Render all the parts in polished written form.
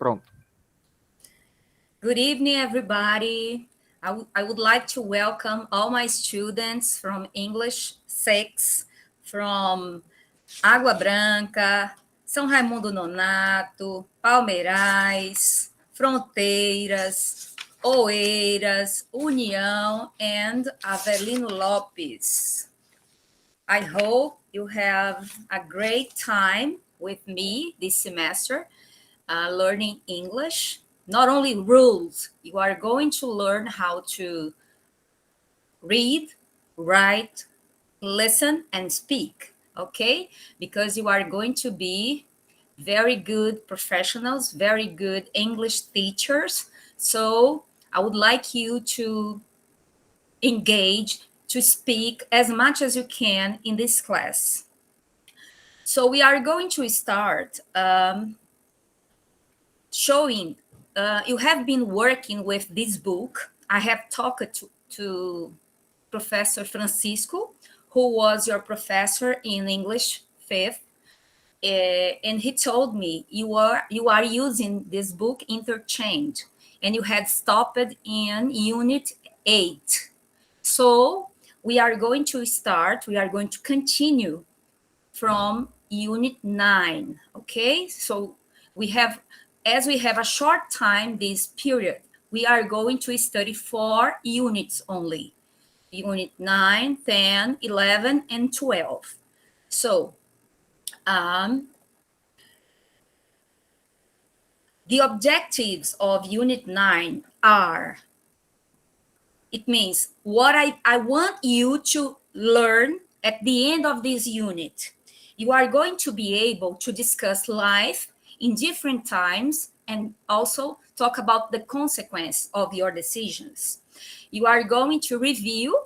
Pronto. Good evening, everybody. I would like to welcome all my students from English 6, from Água Branca, São Raimundo Nonato, Palmeirais, Fronteiras, Oeiras, União, and Avelino Lopes. I hope you have a great time with me this semester learning English. Not only rules, you are going to learn how to read, write, listen, and speak, okay? Because you are going to be very good professionals, very good English teachers. So I would like you to engage, to speak as much as you can in this class. So we are going to start showing you have been working with this book. I have talked to Professor Francisco, who was your professor in English 5th, and he told me you are using this book interchange, and you had stopped in Unit 8. So we are going to continue from Unit 9, okay? So as we have a short time this period, we are going to study 4 units only. Unit 9, 10, 11, and 12. So the objectives of Unit 9 are, it means what I want you to learn at the end of this unit. You are going to be able to discuss life in different times and also talk about the consequence of your decisions. You are going to review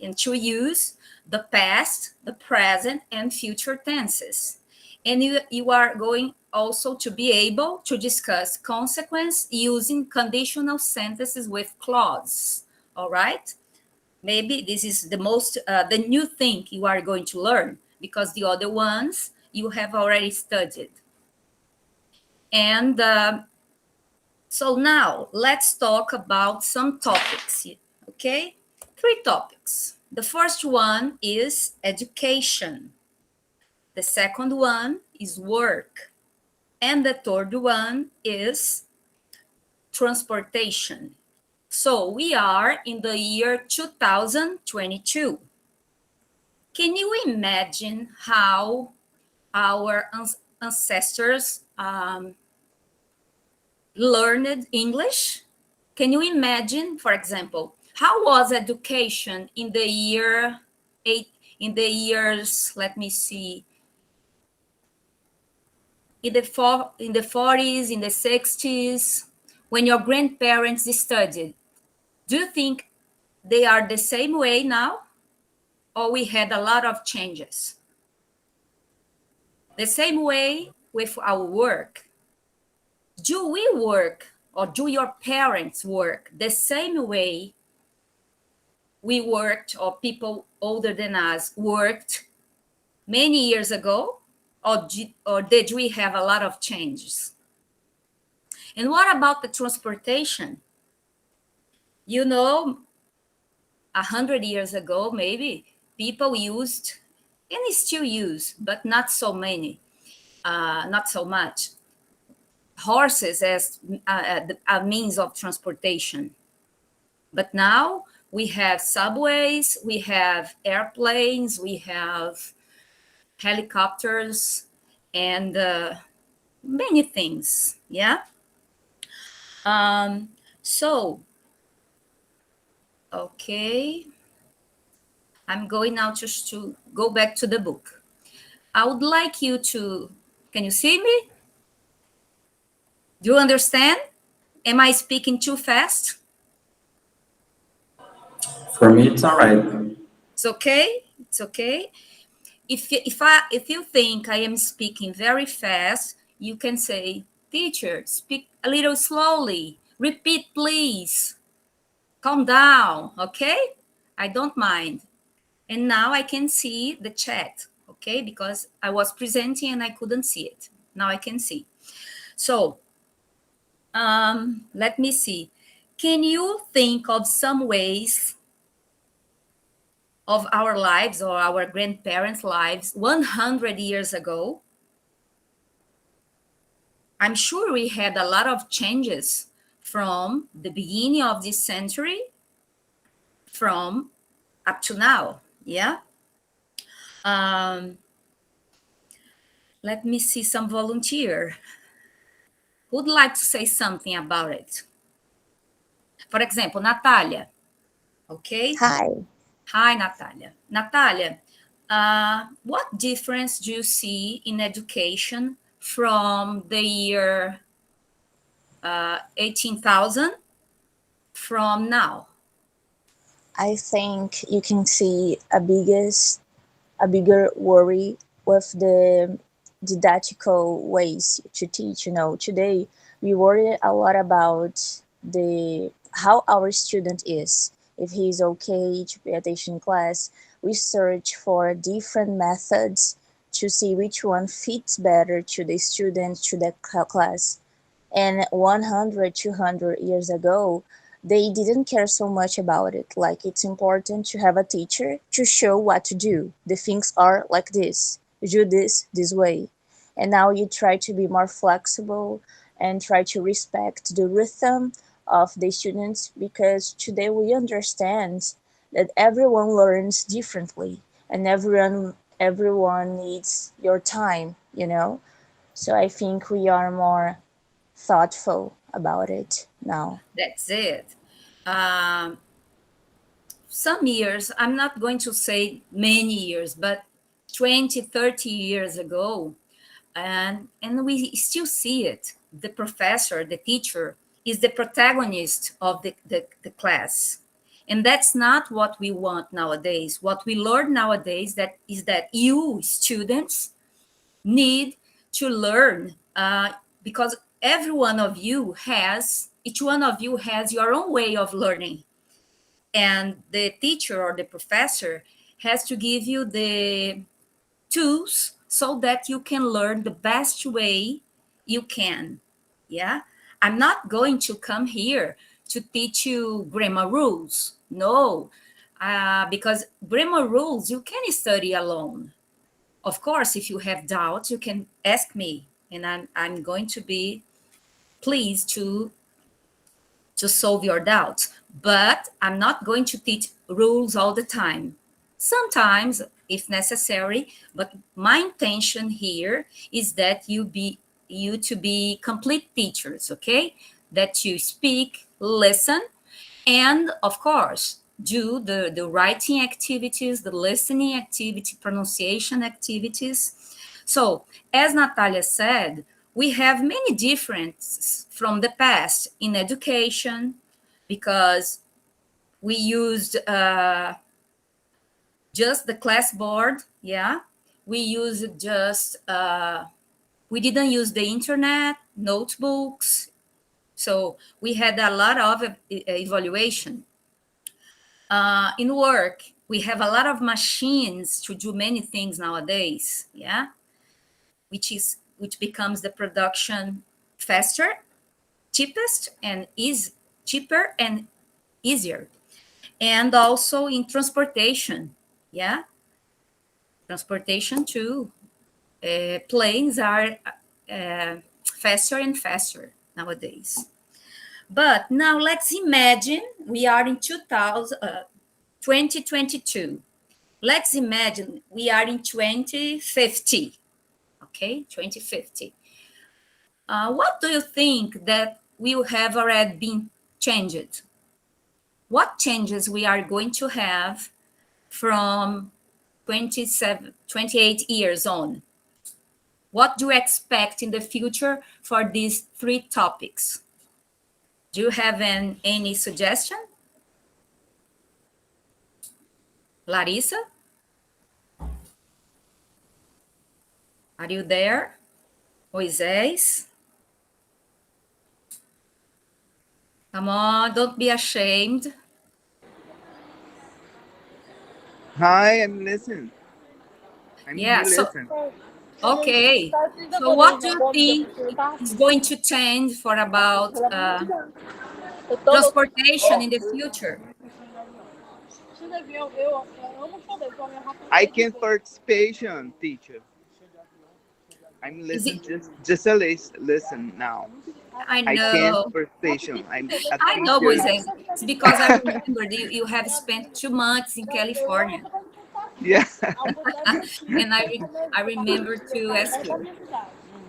and to use the past, the present, and future tenses. And you are going also to be able to discuss consequence using conditional sentences with clauses. All right? Maybe this is the new thing you are going to learn, because the other ones you have already studied. And so now let's talk about some topics, okay? 3 topics. The first one is education. The second one is work. And the third one is transportation. So we are in the year 2022. Can you imagine how our ancestors learned English? Can you imagine, for example, how was education in the year 8, in the years, let me see, in the 40s, in the 60s, when your grandparents studied? Do you think they are the same way now? Or we had a lot of changes? The same way with our work. Do we work, or do your parents work the same way we worked, or people older than us worked many years ago? Or did we have a lot of changes? And what about the transportation? You know, 100 years ago, maybe, people used, and they still use, but not so many, not so much, horses as a means of transportation. But now we have subways, we have airplanes, we have helicopters, and many things, yeah? So, okay. I'm going now just to go back to the book. I would like you to, can you see me? Do you understand? Am I speaking too fast? For me, it's all right. It's okay. It's okay. If you think I am speaking very fast, you can say, teacher, speak a little slowly. Repeat, please. Calm down, okay? I don't mind. And now I can see the chat, okay? Because I was presenting and I couldn't see it. Now I can see. So Let me see. Can you think of some ways of our lives or our grandparents' lives 100 years ago? I'm sure we had a lot of changes from the beginning of this century from up to now. Yeah. Let me see some volunteer who'd like to say something about it. For example, Natalia. Okay. Hi. Hi, Natalia. Natalia, what difference do you see in education from the year 18,000 from now? I think you can see a bigger worry with the didactical ways to teach. Today we worry a lot about the how our student is, if he's okay to pay attention in class. We search for different methods to see which one fits better to the student, to the class. And 100, 200 years ago, they didn't care so much about it. Like, it's important to have a teacher to show what to do. The things are like this. You do this way. And now you try to be more flexible and try to respect the rhythm of the students, because today we understand that everyone learns differently and everyone needs your time. So I think we are more thoughtful about it now. That's it. Um, some years, I'm not going to say many years, but 20, 30 years ago, and we still see it. The professor, the teacher, is the protagonist of the class. And that's not what we want nowadays. What we learn nowadays is that you, students, need to learn because each one of you has your own way of learning. And the teacher or the professor has to give you the tools so that you can learn the best way you can. Yeah. I'm not going to come here to teach you grammar rules. No, because grammar rules you can study alone. Of course, if you have doubts, you can ask me, and I'm going to be pleased to solve your doubts. But I'm not going to teach rules all the time. Sometimes, if necessary, but my intention here is that you to be complete teachers, okay? That you speak, listen, and of course, do the writing activities, the listening activity, pronunciation activities. So, as Natalia said, we have many differences from the past in education because we used just the class board. Yeah, we used just we didn't use the internet, notebooks. So we had a lot of evaluation. In work, we have a lot of machines to do many things nowadays. Yeah, which becomes the production faster, cheapest, and is cheaper and easier. And also in transportation. Yeah, transportation too. Planes are faster and faster nowadays. But now let's imagine we are in 2022. Let's imagine we are in 2050. Okay, 2050. What do you think that will have already been changed? What changes we are going to have from 28 years on? What do you expect in the future for these three topics? Do you have any suggestion? Larissa? Are you there? Moisés? Come on, don't be ashamed. Hi, I'm listening. I'm Yeah, here so, listening. Okay. So what do you think is going to change for about transportation in the future? I can participation, teacher. I'm Is it? listening just a listen now. I I can't know. participation. I'm a I know, teacher. Moisés. It's because I remember that you have spent 2 months in California, Yeah. and I remember to ask you.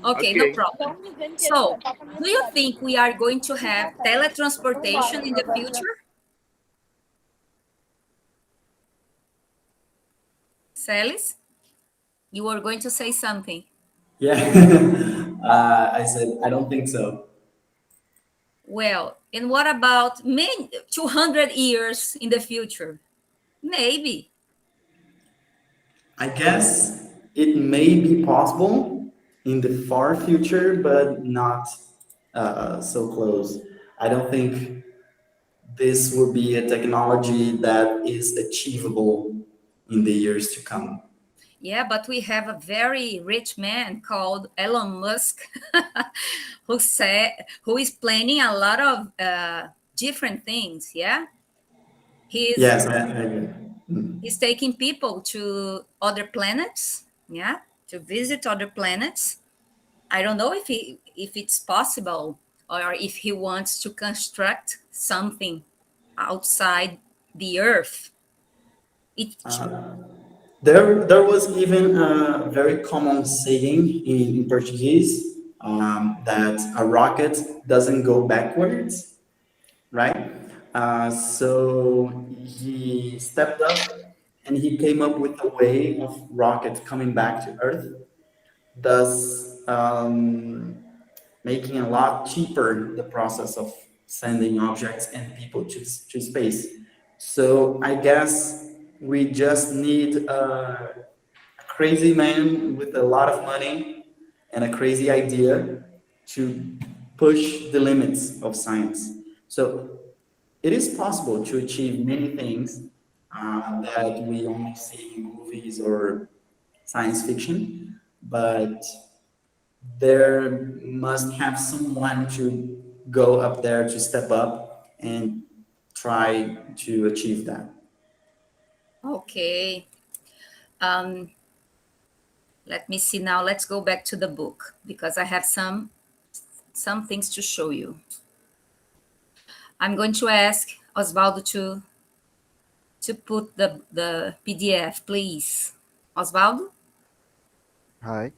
Okay, no Okay. problem. So, do you think we are going to have teletransportation in the future? Celis, you were going to say something. Yeah. I said, I don't think so. Well, and what about 200 years in the future? Maybe. I guess it may be possible in the far future, but not so close. I don't think this will be a technology that is achievable in the years to come. Yeah, but we have a very rich man called Elon Musk who is planning a lot of different things. Yeah, he's Yes, I agree. he's taking people to other planets. Yeah, to visit other planets. I don't know if it's possible or if he wants to construct something outside the Earth. It There was even a very common saying in Portuguese that a rocket doesn't go backwards, right? So he stepped up and he came up with a way of rocket coming back to Earth, thus making a lot cheaper the process of sending objects and people to space. So I guess we just need a crazy man with a lot of money and a crazy idea to push the limits of science. So it is possible to achieve many things that we only see in movies or science fiction, but there must have someone to go up there to step up and try to achieve that. okay. Um, Let me see now. Let's go back to the book because I have some things to show you. I'm going to ask Osvaldo to put the PDF, please. Osvaldo? Hi.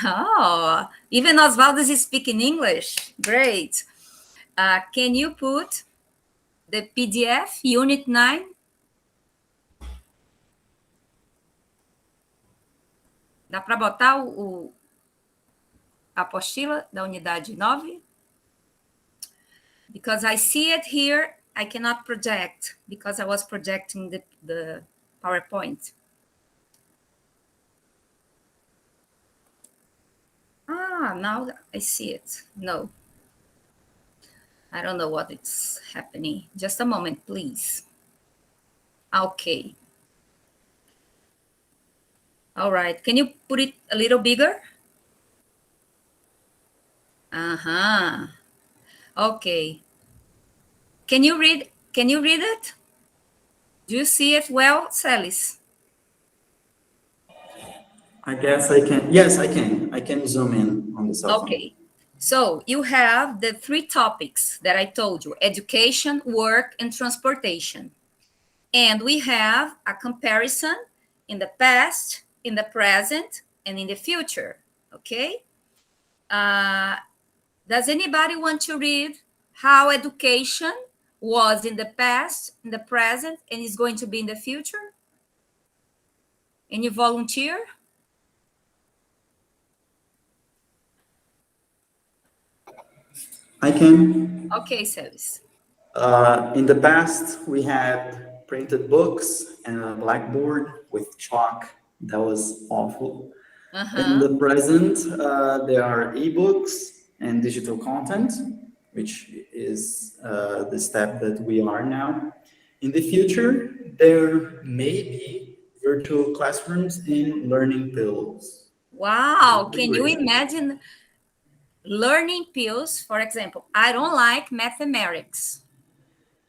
Oh, even Osvaldo is speaking English. Great. Can you put the PDF, Unit 9? Dá para botar a apostila da unidade 9? Because I see it here, I cannot project because I was projecting the PowerPoint. Now I see it. No, I don't know what is happening. Just a moment, please. Okay. All right. Can you put it a little bigger? Uh-huh. Okay. Can you read? Can you read it? Do you see it well, Celis? I guess I can. Yes, I can. I can zoom in on the cell phone. Okay. So you have the 3 topics that I told you: education, work, and transportation. And we have a comparison in the past, in the present, and in the future. Okay? Does anybody want to read how education was in the past, in the present, and is going to be in the future? Any volunteer? I can. Okay, Celis. In the past, we had printed books and a blackboard with chalk. That was awful. In Uh-huh. the present, there are ebooks and digital content, which is the step that we are now. In the future, there may be virtual classrooms and learning pills. Wow, can you imagine learning pills? For example, I don't like mathematics.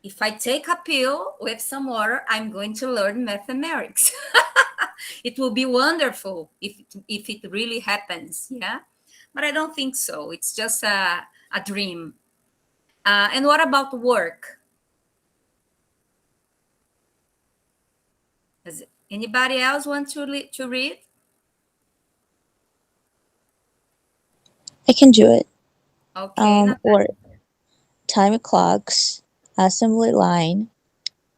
If I take a pill with some water, I'm going to learn mathematics. It will be wonderful if it really happens, yeah? But I don't think so. It's just a dream. And what about work? Does anybody else want to read? I can do it. Okay, Or time clocks, assembly line,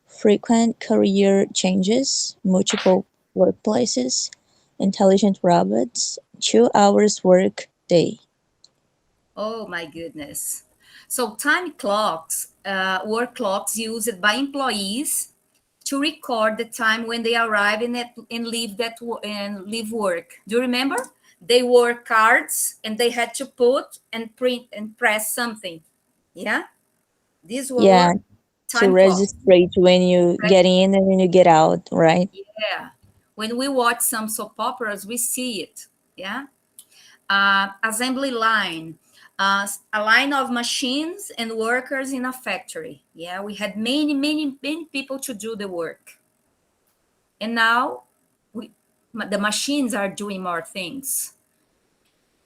frequent career changes, multiple workplaces, intelligent robots, 2 hours work day. oh my goodness. So time clocks, work clocks used by employees to record the time when they arrive and leave work. Do you remember? They wore cards and they had to put and print and press something. Yeah, these Yeah, were to time clocks. register when you get in and when you get out, right? Yeah, when we watch some soap operas, we see it. Yeah, assembly line. A line of machines and workers in a factory. Yeah, we had many people to do the work. And now the machines are doing more things.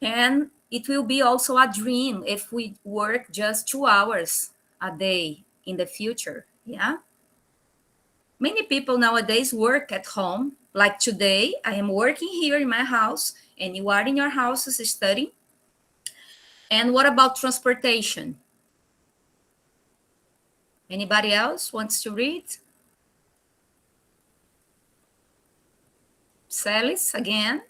And it will be also a dream if we work just 2 hours a day in the future. Yeah. Many people nowadays work at home. Like today, I am working here in my house, and you are in your houses studying. And what about transportation? Anybody else wants to read? Sally's again.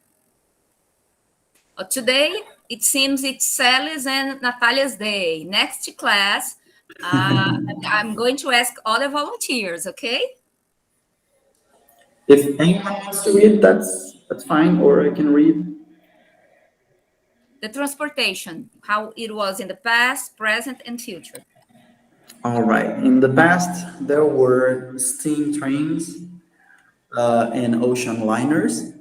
Today, it seems it's Sally's and Natalia's day. Next class, I'm going to ask all the volunteers, okay? If anyone wants to read, that's fine, or I can read. The transportation, how it was in the past, present, and future. All right. In the past, there were steam trains and ocean liners.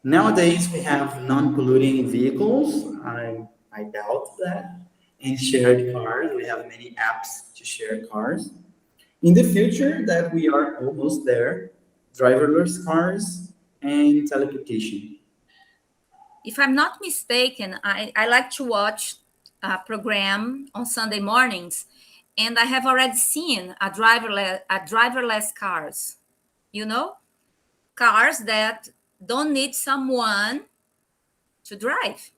Nowadays, we have non-polluting vehicles. I doubt that. And shared cars. We have many apps to share cars. In the future, that we are almost there, driverless cars and teleportation. If I'm not mistaken, I like to watch a program on Sunday mornings, and I have already seen a driverless cars. You know, cars that don't need someone to drive.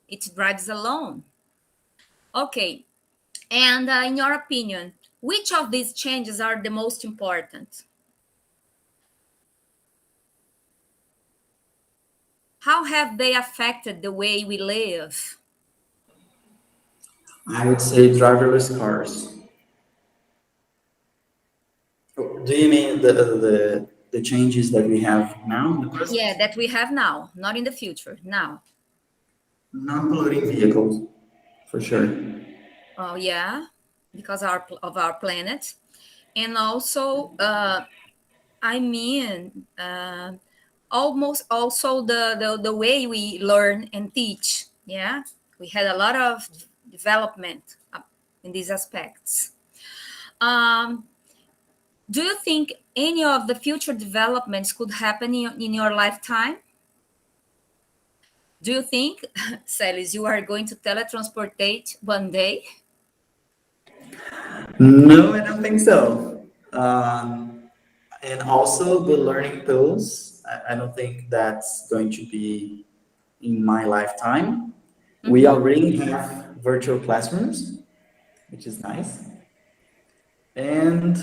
It drives alone. Okay, and in your opinion, which of these changes are the most important? How have they affected the way we live? I would say driverless cars. Do you mean the changes that we have now in the Yeah, present? that we have now, not in the future, now. Non-polluting vehicles, for sure. Oh, yeah, because of our planet. And also, I mean, almost also the way we learn and teach. Yeah, we had a lot of development in these aspects. Um, do you think any of the future developments could happen in your lifetime? Do you think, Celis, you are going to teletransportate one day? No, I don't think so. And also the learning tools, I don't think that's going to be in my lifetime. We Mhm. already have virtual classrooms, which is nice. And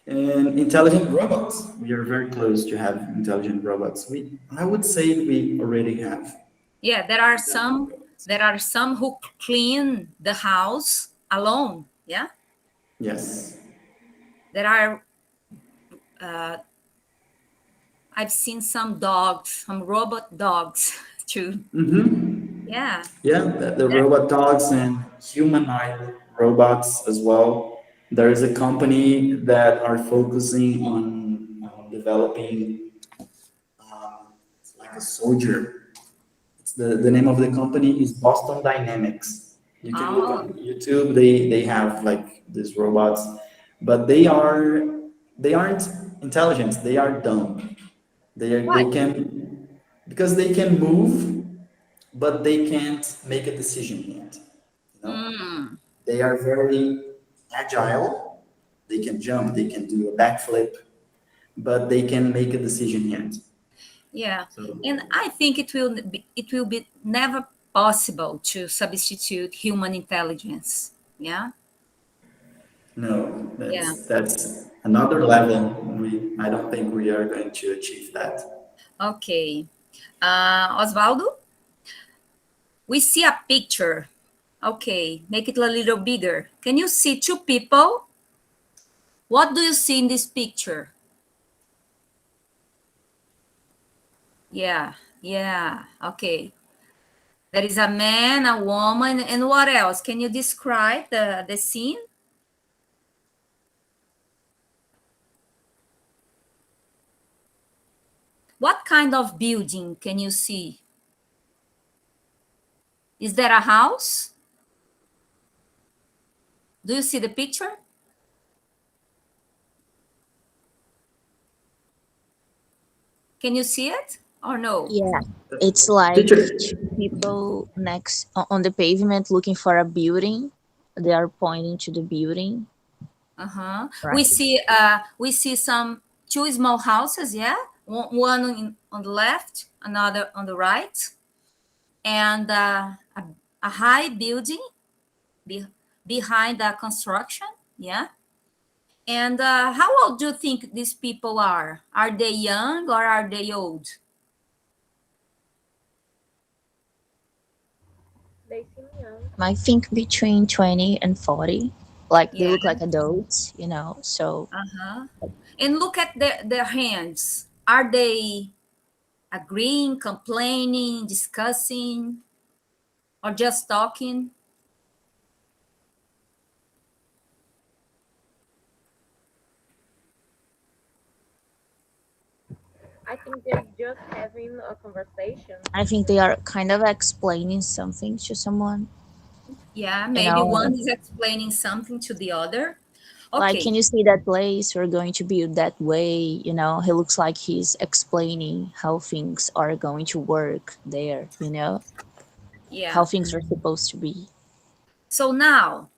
intelligent robots. We are very close to have intelligent robots. I would say we already have Yeah, intelligent robots. there are some who clean the house alone. Yeah, Yes. there are. Uh, I've seen some dogs, some robot dogs too. Mm-hmm. Yeah, Yeah, the there, robot dogs and humanoid robots as well. There is a company that are focusing on developing a soldier. It's the name of the company is Boston Dynamics. You can look Oh, on YouTube. They have like these robots, but they aren't intelligent. They are dumb. why? They can because they can move, but they can't make a decision yet. You know, Mm, they are very agile. They can jump. They can do a backflip, but they can make a decision yet. yeah, So and I think it will be never possible to substitute human intelligence. Yeah, no, yeah. that's another level. I don't think we are going to achieve that. Okay, Osvaldo, we see a picture. Okay, make it a little bigger. Can you see two people? What do you see in this picture? Yeah, yeah. Okay. There is a man, a woman, and what else? Can you describe the scene? What kind of building can you see? Is there a house? Do you see the picture? Can you see it or no? Yeah, it's like Teacher, two people next on the pavement looking for a building. They are pointing to the building, Uh-huh. right? We see some two small houses, yeah? One on the left, another on the right, and a high building be, behind the construction, yeah? And how old do you think these people are? Are they young or are they old? I think between 20 and 40. Like they Yeah. look like adults, you know. So Uh-huh. And look at their hands. Are they agreeing, complaining, discussing, or just talking? I think they are kind of explaining something to someone, Yeah, you maybe know. one is explaining something to the other. Like, Okay. can you see that place? We're going to build that way, you know. He looks like he's explaining how things are going to work there, you know, how Yeah. things are supposed to be. So now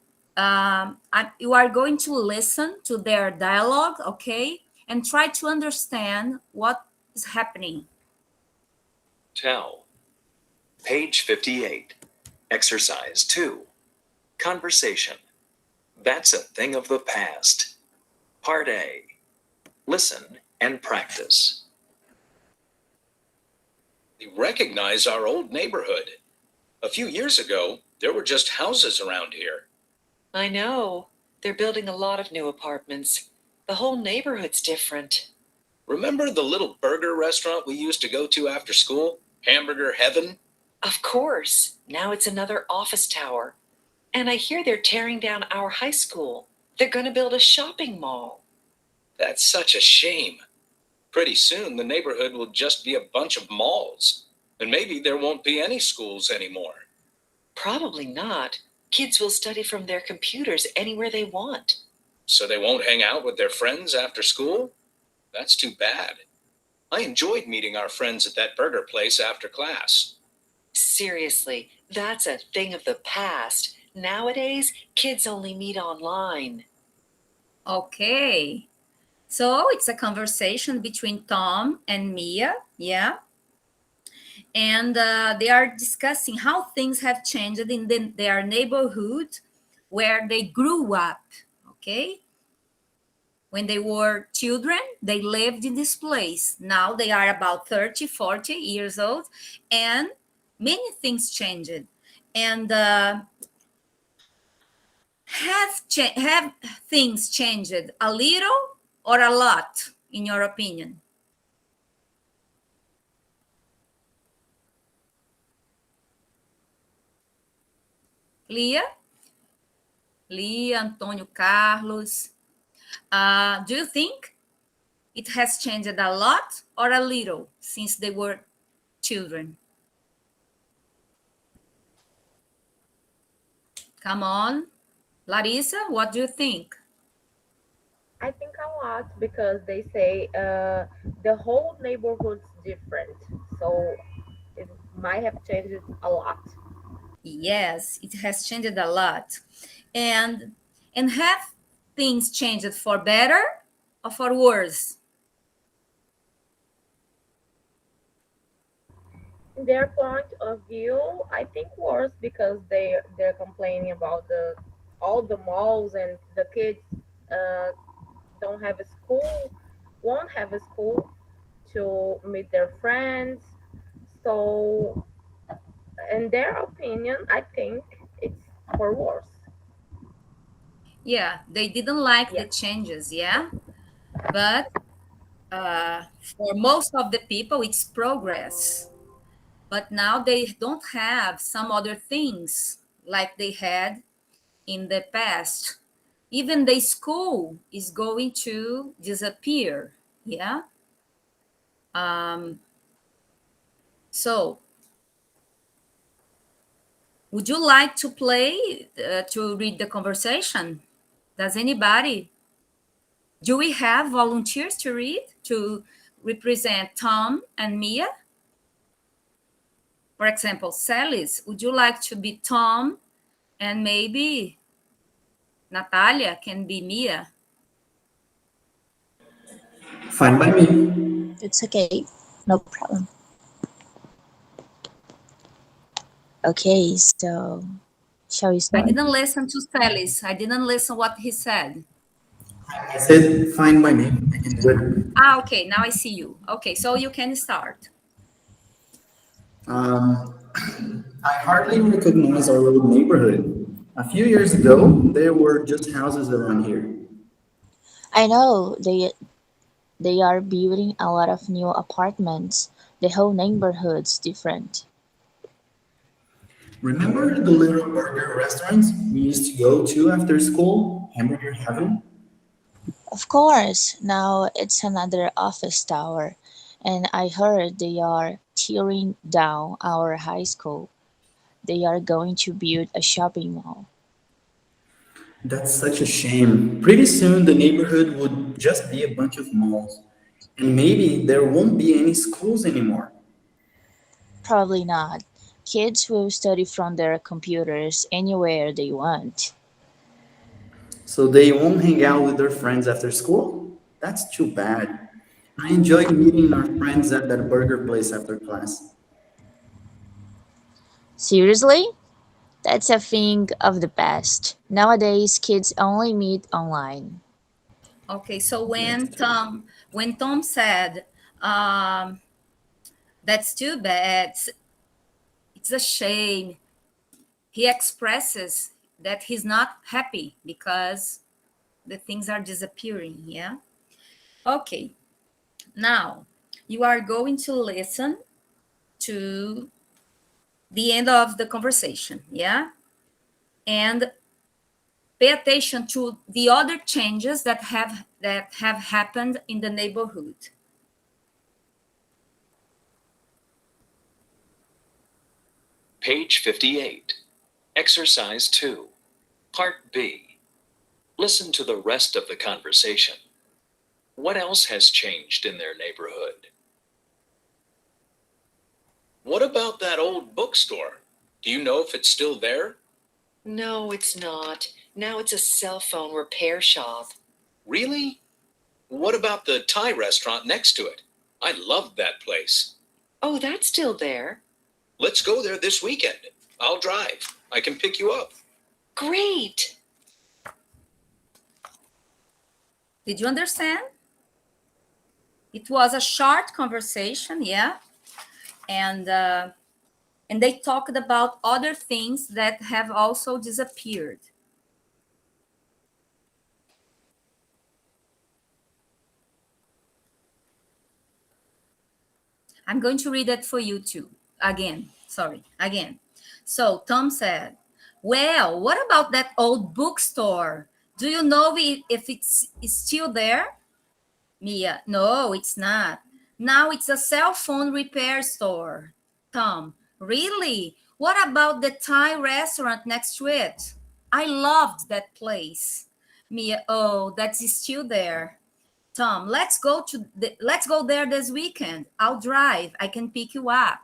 you are going to listen to their dialogue, okay? And try to understand what is happening. Tell. Page 58. Exercise 2. Conversation. That's a thing of the past. Part A. Listen and practice. We recognize our old neighborhood. A few years ago, there were just houses around here. I know. They're building a lot of new apartments. The whole neighborhood's different. Remember the little burger restaurant we used to go to after school? Hamburger Heaven? Of course. Now it's another office tower. And I hear they're tearing down our high school. They're going to build a shopping mall. That's such a shame. Pretty soon, the neighborhood will just be a bunch of malls. And maybe there won't be any schools anymore. Probably not. Kids will study from their computers anywhere they want. So they won't hang out with their friends after school? That's too bad. I enjoyed meeting our friends at that burger place after class. Seriously, that's a thing of the past. Nowadays, kids only meet online. Okay. So it's a conversation between Tom and Mia, yeah? And they are discussing how things have changed in their neighborhood where they grew up, okay? When they were children, they lived in this place. Now they are about 30, 40 years old, and many things changed. And have things changed a little or a lot, in your opinion? Lia? Lia, Antônio Carlos. Do you think it has changed a lot or a little since they were children? Come on. Larissa, what do you think? I think a lot because they say the whole neighborhood's different, so it might have changed a lot. Yes, it has changed a lot. And have things changed for better or for worse? In their point of view, I think worse because they're complaining about the all the malls and the kids uh, don't have a school, won't have a school to meet their friends. So, in their opinion, I think it's for worse. Yeah, they didn't like the Yeah. changes, yeah? But for most of the people, it's progress. But now they don't have some other things like they had in the past. Even the school is going to disappear, yeah? Um, so, would you like to play to read the conversation? Does anybody? Do we have volunteers to read to represent Tom and Mia? For example, Celis, would you like to be Tom and maybe Natalia can be Mia? Fine by me. It's okay, no problem. Okay, so shall we I start? didn't listen to Celis. I didn't listen what he said. I said fine by me. I can do it. Ah, okay, now I see you. Okay, so you can start. Um, I hardly recognize our old neighborhood. A few years ago, there were just houses around here. I know they are building a lot of new apartments. The whole neighborhood's different. Remember the little burger restaurants we used to go to after school? Hamburger Heaven? Of course, now it's another office tower, and I heard they are tearing down our high school. They are going to build a shopping mall. That's such a shame. Pretty soon, the neighborhood would just be a bunch of malls. And maybe there won't be any schools anymore. Probably not. Kids will study from their computers anywhere they want. So they won't hang out with their friends after school? That's too bad. I enjoyed meeting our friends at that burger place after class. Seriously? That's a thing of the past. Nowadays, kids only meet online. Okay, so That's true. when Tom said, um, that's too bad, it's a shame. He expresses that he's not happy because the things are disappearing, yeah? Okay, now you are going to listen to the end of the conversation, yeah? And pay attention to the other changes that have happened in the neighborhood. Page 58. Exercise 2. Part B. Listen to the rest of the conversation. What else has changed in their neighborhood? What about that old bookstore? Do you know if it's still there? No, it's not. Now it's a cell phone repair shop. Really? What about the Thai restaurant next to it? I loved that place. Oh, that's still there. Let's go there this weekend. I'll drive. I can pick you up. Great. Did you understand? It was a short conversation, yeah, and they talked about other things that have also disappeared. I'm going to read it for you too. Again. So Tom said, well, what about that old bookstore? Do you know if it's still there? Mia, no, it's not. Now it's a cell phone repair store. Tom, really? What about the Thai restaurant next to it? I loved that place. Mia, oh, that's still there. Tom, let's go there this weekend. I'll drive. I can pick you up.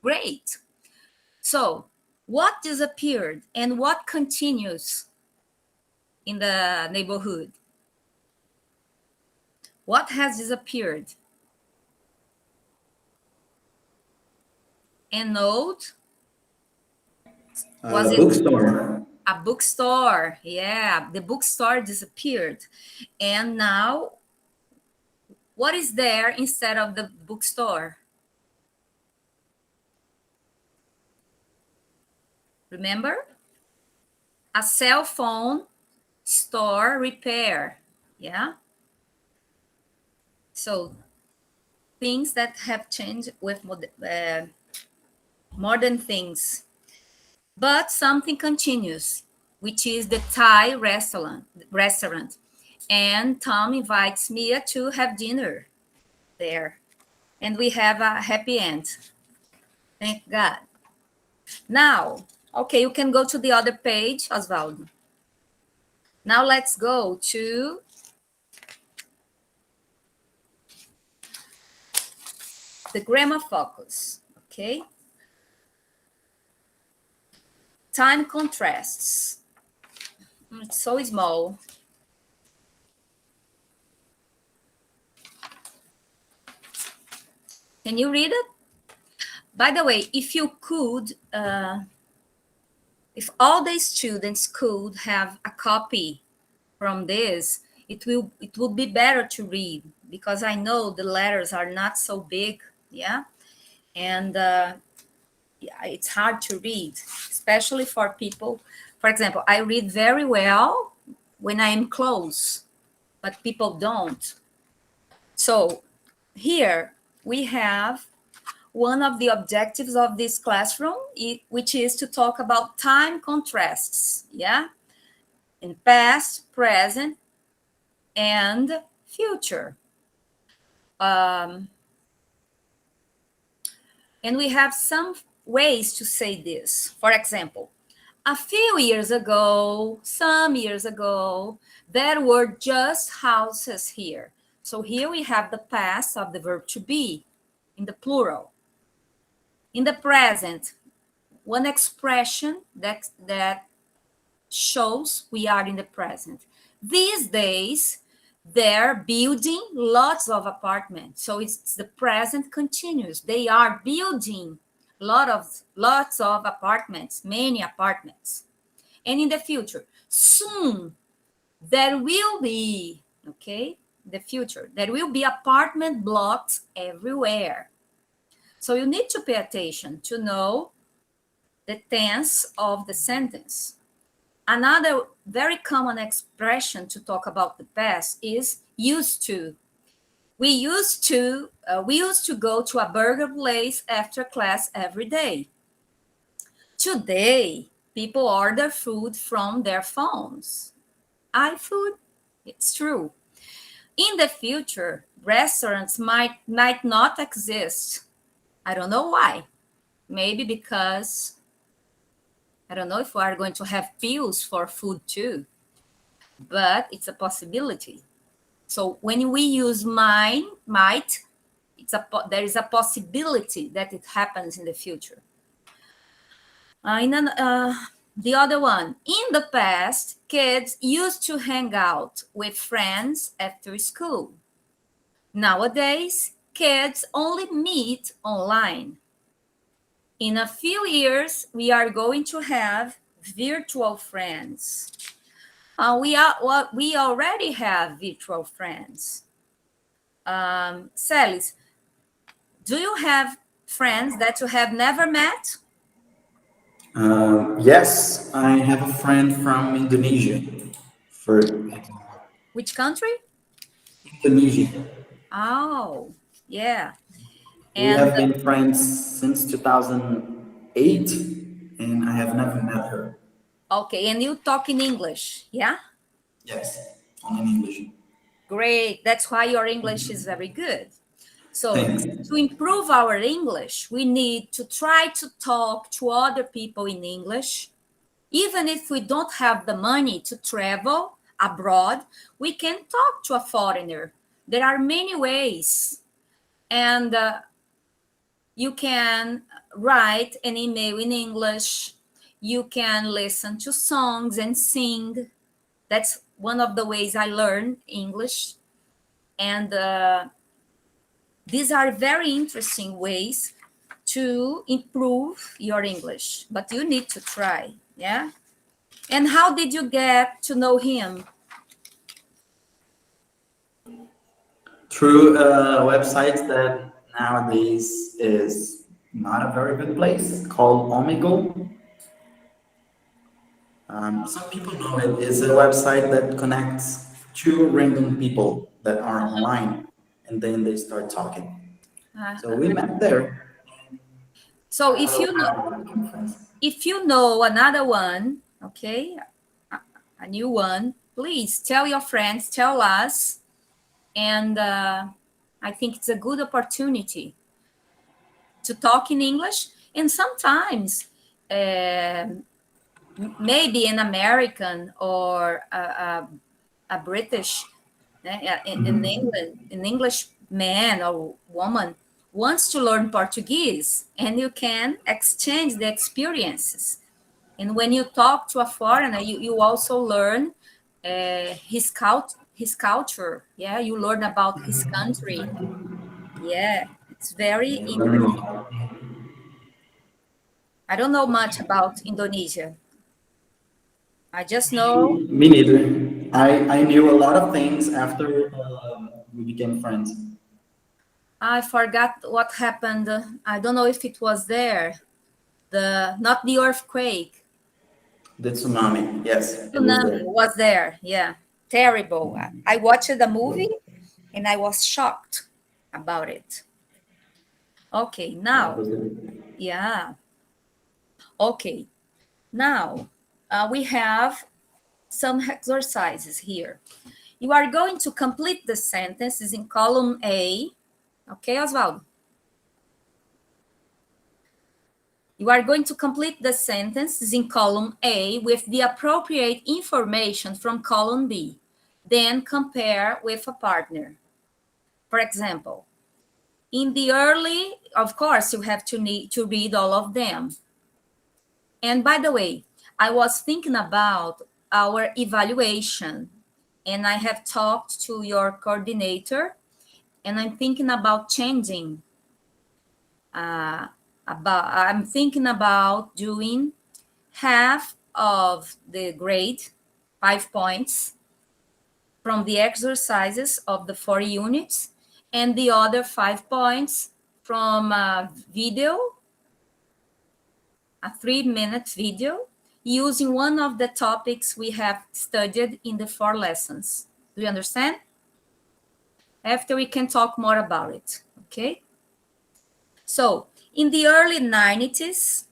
Great. So, what disappeared and what continues in the neighborhood? What has disappeared? An note? Was it Bookstore. a bookstore? Yeah, the bookstore disappeared. And now, what is there instead of the bookstore? Remember? A cell phone store repair. Yeah. So things that have changed with modern things. But something continues, which is the Thai restaurant. And Tom invites Mia to have dinner there. And we have a happy end. Thank God. Now, okay, you can go to the other page, Osvaldo. Now let's go to the grammar focus, okay? Time contrasts. It's so small. Can you read it? By the way, if you could, if all the students could have a copy from this, it would be better to read, because I know the letters are not so big, yeah? And yeah, it's hard to read, especially for people. For example, I read very well when I am close, but people don't. So here we have one of the objectives of this classroom, which is to talk about time contrasts, yeah? In past, present, and future. And we have some ways to say this. For example, a few years ago, some years ago, there were just houses here. So here we have the past of the verb to be in the plural. In the present, one expression that shows we are in the present. These days, they're building lots of apartments. So it's the present continuous. They are building lots of apartments, many apartments. And in the future, soon, there will be, okay, the future, there will be apartment blocks everywhere. So you need to pay attention to know the tense of the sentence. Another very common expression to talk about the past is used to. We used to go to a burger place after class every day. Today, people order food from their phones. iFood, it's true. In the future, restaurants might not exist. I don't know why. Maybe because I don't know if we are going to have pills for food too, but it's a possibility. So when we use might, there is a possibility that it happens in the future. The other one, in the past, kids used to hang out with friends after school. Nowadays, kids only meet online. In a few years, we are going to have virtual friends. We already have virtual friends. Celis, do you have friends that you have never met? Yes, I have a friend from Indonesia. Which country? Indonesia. Oh, yeah. We have been friends since 2008, and I have never met her. Okay, and you talk in English, yeah? Yes, only in English. Great, that's why your English is very good. So Thanks. to improve our English, we need to try to talk to other people in English. Even if we don't have the money to travel abroad, we can talk to a foreigner. There are many ways. And you can write an email in English. You can listen to songs and sing. That's one of the ways I learn English. And these are very interesting ways to improve your English, but you need to try. Yeah. And how did you get to know him? Through a website that nowadays is not a very good place called Omegle. Some people know it is a website that connects two random people that are online, and then they start talking. So we met there. So if you know another one, okay, a new one, please tell your friends, tell us, and I think it's a good opportunity to talk in English. And sometimes maybe an American or a British in England, an English man or woman wants to learn Portuguese, and you can exchange the experiences. And when you talk to a foreigner, you also learn his culture. Yeah, you learn about his country. Yeah, it's very interesting. I don't know much about Indonesia. I just know Me neither. I knew a lot of things after we became friends. I forgot what happened. I don't know if it was there. Not the earthquake. The tsunami, yes, it was Tsunami there. was there. Yeah, terrible. I watched the movie and I was shocked about it. Okay, Yeah, it now, was there. yeah. Okay, now we have some exercises here. You are going to complete the sentences in column A. Okay, Oswaldo? You are going to complete the sentences in column A with the appropriate information from column B. Then compare with a partner. For example, in the early, of course, you have to need to read all of them. And by the way, I was thinking about our evaluation, and I have talked to your coordinator, and I'm thinking about changing. I'm thinking about doing half of the grade, 5 points, from the exercises of the 4 units, and the other 5 points from a video, a 3-minute video, using one of the topics we have studied in the 4 lessons. Do you understand? After we can talk more about it, okay? So, in the early 90s,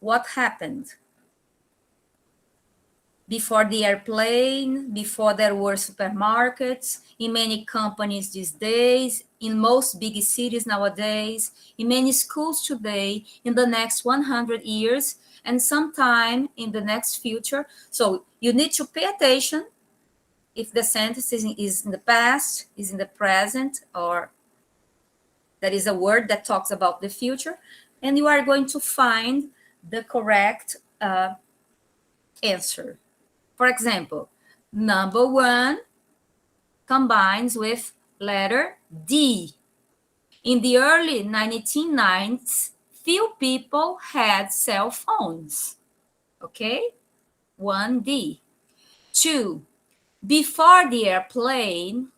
what happened? Before the airplane, before there were supermarkets, in many companies these days, in most big cities nowadays, in many schools today, in the next 100 years, and sometime in the next future. So you need to pay attention if the sentence is in the past, is in the present, or that is a word that talks about the future, and you are going to find the correct answer. For example, number 1 combines with letter D. In the early 1990s, few people had cell phones. Okay? 1D. 2, before the airplane,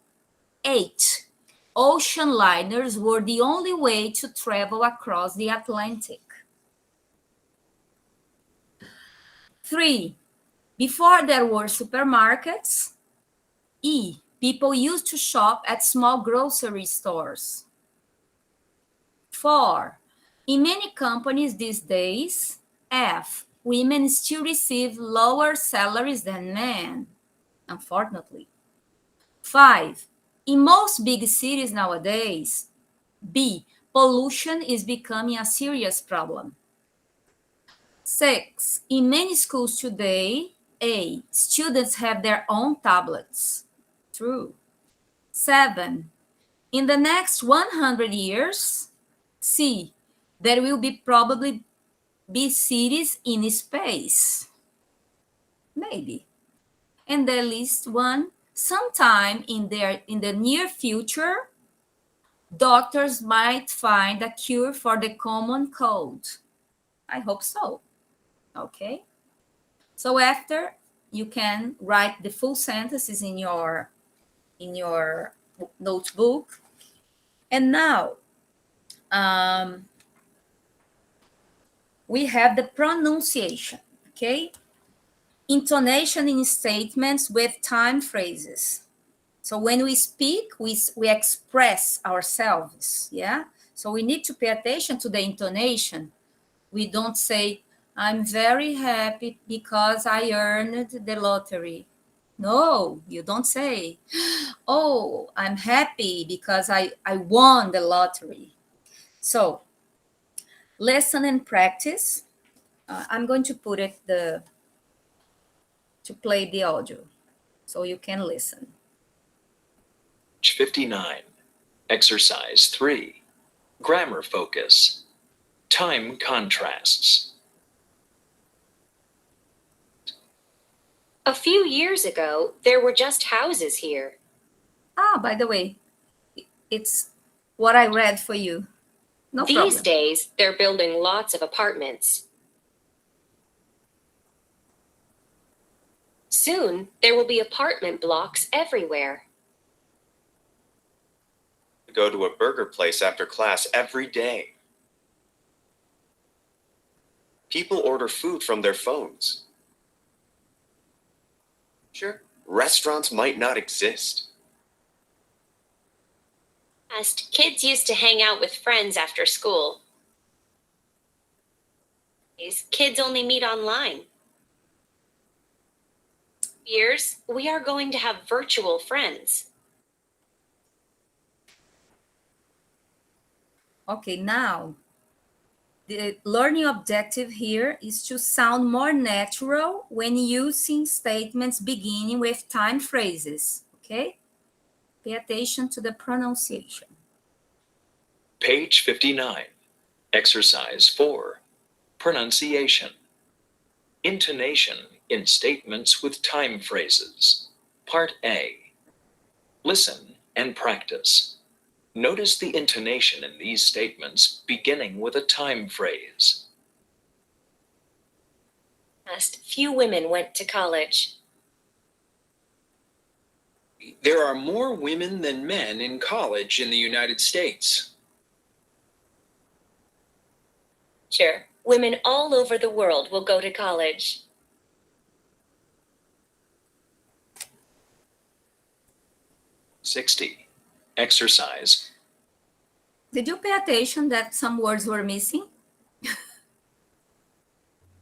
8, ocean liners were the only way to travel across the Atlantic. 3, before there were supermarkets, E, people used to shop at small grocery stores. 4, in many companies these days, F, women still receive lower salaries than men, unfortunately. 5, In most big cities nowadays, B, pollution is becoming a serious problem. 6, in many schools today, A, students have their own tablets. True. 7, in the next 100 years, C, there will be probably be cities in space. Maybe. And the least one, sometime in the near future, doctors might find a cure for the common cold. I hope so. Okay. So after, you can write the full sentences in your notebook. And now we have the pronunciation. Okay. Intonation in statements with time phrases. So when we speak, we express ourselves, yeah? So we need to pay attention to the intonation. We don't say, I'm very happy because I earned the lottery. No, you don't say, oh, I'm happy because I won the lottery. So listen and practice. I'm going to put it to play the audio so you can listen. Page 59. Exercise 3. Grammar focus. Time contrasts. A few years ago, there were just houses here. Ah, by the way, it's what I read for you. No These problem. days, they're building lots of apartments. Soon, there will be apartment blocks everywhere. Go to a burger place after class every day. People order food from their phones. Sure, restaurants might not exist. Past, kids used to hang out with friends after school. These kids only meet online. Years, we are going to have virtual friends. Okay, now the learning objective here is to sound more natural when using statements beginning with time phrases, okay? Pay attention to the pronunciation. Page 59. Exercise 4. Pronunciation. Intonation in statements with time phrases. Part A. Listen and practice. Notice the intonation in these statements beginning with a time phrase. Past, few women went to college. There are more women than men in college in the United States. Sure, women all over the world will go to college. Exercise. Did you pay attention that some words were missing?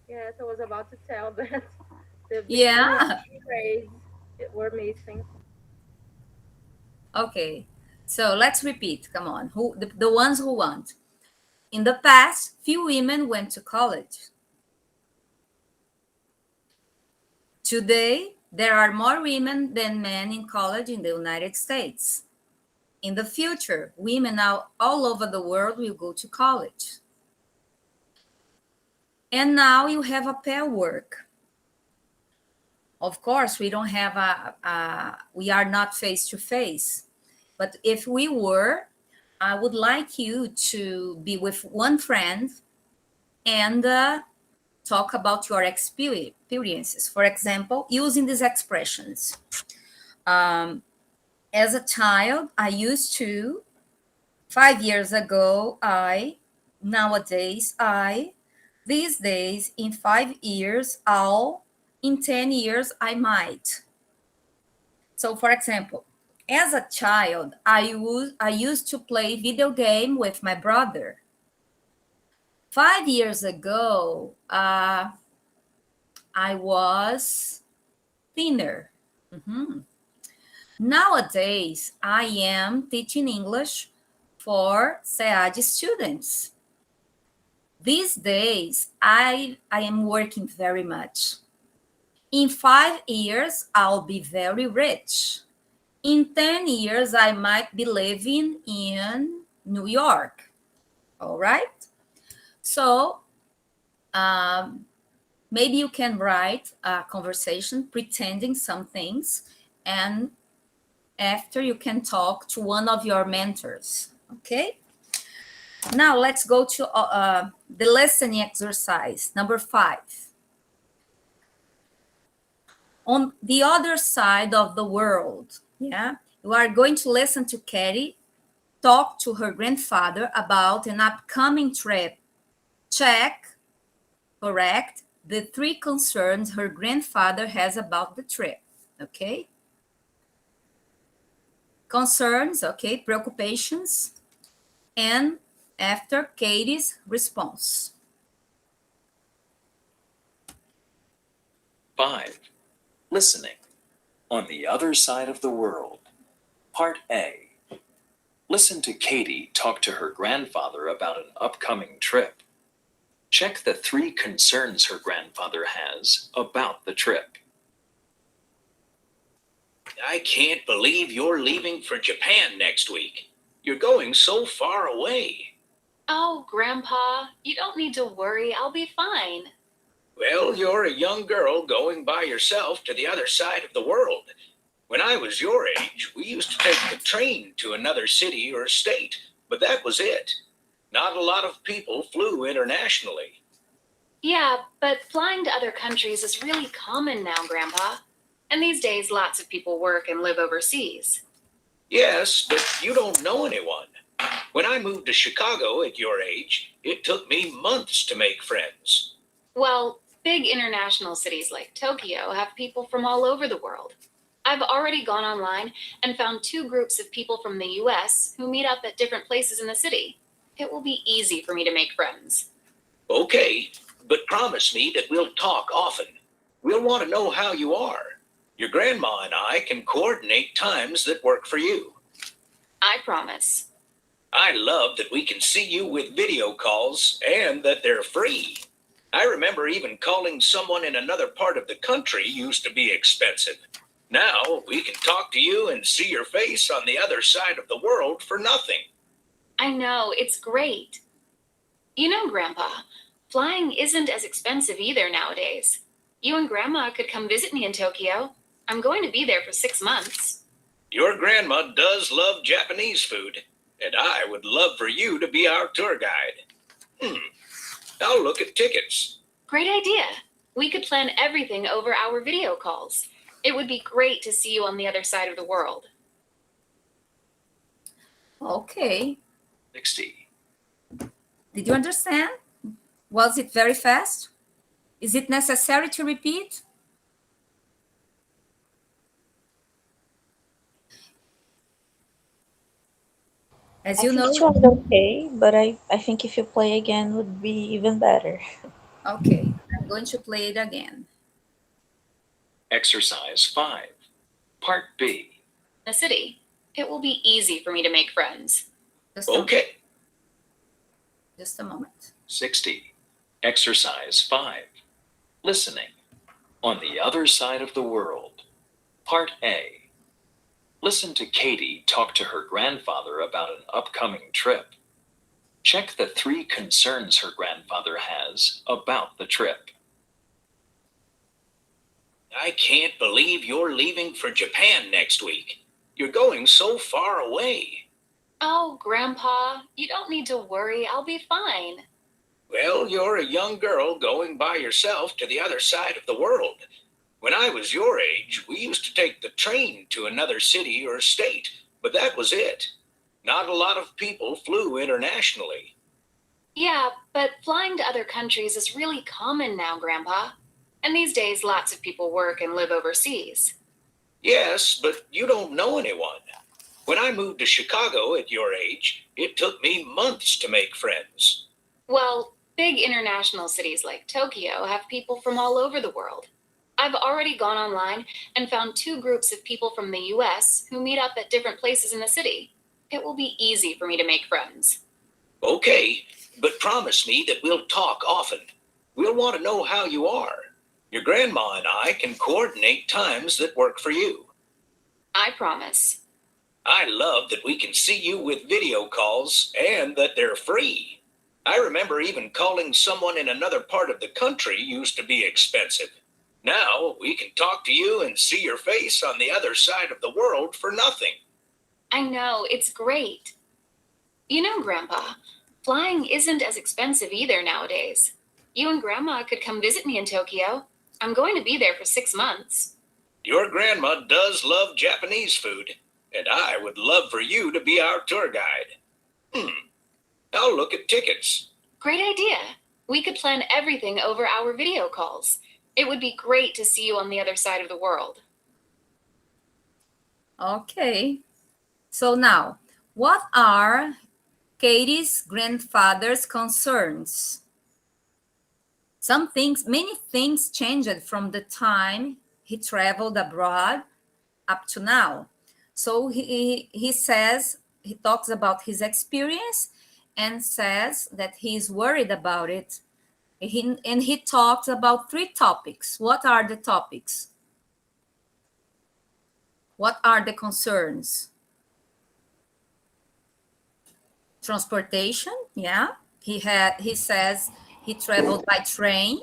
Yes, I was about to tell that the Yeah. phrase were missing. Okay, so let's repeat. Come on, the ones who want. In the past, few women went to college. Today, there are more women than men in college in the United States. In the future, women now all over the world will go to college. And now you have a pair work. Of course, we don't have we are not face to face. But if we were, I would like you to be with one friend and talk about your experiences. For example, using these expressions. As a child, I used to, 5 years ago, nowadays, these days, in 5 years, in 10 years, I might. So, for example, as a child, I used to play video game with my brother. 5 years ago, I was thinner. Nowadays, I am teaching English for SEAD students. These days, I am working very much. In 5 years, I'll be very rich. In 10 years, I might be living in New York. All right? So, maybe you can write a conversation pretending some things, and after you can talk to one of your mentors. Okay? Now let's go to the listening exercise, number 5. On the other side of the world, yeah, you are going to listen to Katie talk to her grandfather about an upcoming trip. Check, correct, the 3 concerns her grandfather has about the trip, okay? Concerns, okay, preoccupations, and after Katie's response. 5. Listening. On the other side of the world. Part A. Listen to Katie talk to her grandfather about an upcoming trip. Check the 3 concerns her grandfather has about the trip. I can't believe you're leaving for Japan next week. You're going so far away. Oh, Grandpa, you don't need to worry. I'll be fine. Well, you're a young girl going by yourself to the other side of the world. When I was your age, we used to take the train to another city or state, but that was it. Not a lot of people flew internationally. Yeah, but flying to other countries is really common now, Grandpa. And these days, lots of people work and live overseas. Yes, but you don't know anyone. When I moved to Chicago at your age, it took me months to make friends. Well, big international cities like Tokyo have people from all over the world. I've already gone online and found 2 groups of people from the US who meet up at different places in the city. It will be easy for me to make friends. Okay, but promise me that we'll talk often. We'll want to know how you are. Your grandma and I can coordinate times that work for you. I promise. I love that we can see you with video calls and that they're free. I remember even calling someone in another part of the country used to be expensive. Now we can talk to you and see your face on the other side of the world for nothing. I know, it's great. You know, Grandpa, flying isn't as expensive either nowadays. You and Grandma could come visit me in Tokyo. I'm going to be there for 6 months. Your grandma does love Japanese food, and I would love for you to be our tour guide. I'll look at tickets. Great idea. We could plan everything over our video calls. It would be great to see you on the other side of the world. Okay. 60. Did you understand? Was it very fast? Is it necessary to repeat? As you know, it was okay, but I think if you play again would be even better. okay, I'm going to play it again. Exercise 5. Part B. The city. It will be easy for me to make friends. Okay. Just a moment. 60. Exercise 5. Listening. On the other side of the world. Part A. Listen to Katie talk to her grandfather about an upcoming trip. Check the 3 concerns her grandfather has about the trip. I can't believe you're leaving for Japan next week. You're going so far away. Oh, Grandpa, you don't need to worry. I'll be fine. Well, you're a young girl going by yourself to the other side of the world. When I was your age, we used to take the train to another city or state, but that was it. Not a lot of people flew internationally. Yeah, but flying to other countries is really common now, Grandpa. And these days, lots of people work and live overseas. Yes, but you don't know anyone. When I moved to Chicago at your age, it took me months to make friends. Well, big international cities like Tokyo have people from all over the world. I've already gone online and found 2 groups of people from the US who meet up at different places in the city. It will be easy for me to make friends. Okay, but promise me that we'll talk often. We'll want to know how you are. Your grandma and I can coordinate times that work for you. I promise. I love that we can see you with video calls and that they're free. I remember even calling someone in another part of the country used to be expensive. Now we can talk to you and see your face on the other side of the world for nothing. I know, it's great. You know, Grandpa, flying isn't as expensive either nowadays. You and Grandma could come visit me in Tokyo. I'm going to be there for 6 months. Your grandma does love Japanese food, and I would love for you to be our tour guide. I'll look at tickets. Great idea. We could plan everything over our video calls. It would be great to see you on the other side of the world. Okay. So now, what are Katie's grandfather's concerns? Many things changed from the time he traveled abroad up to now. So he talks about his experience and says that he's worried about it. He talks about 3 topics. What are the topics? What are the concerns? Transportation, yeah. He says he traveled by train.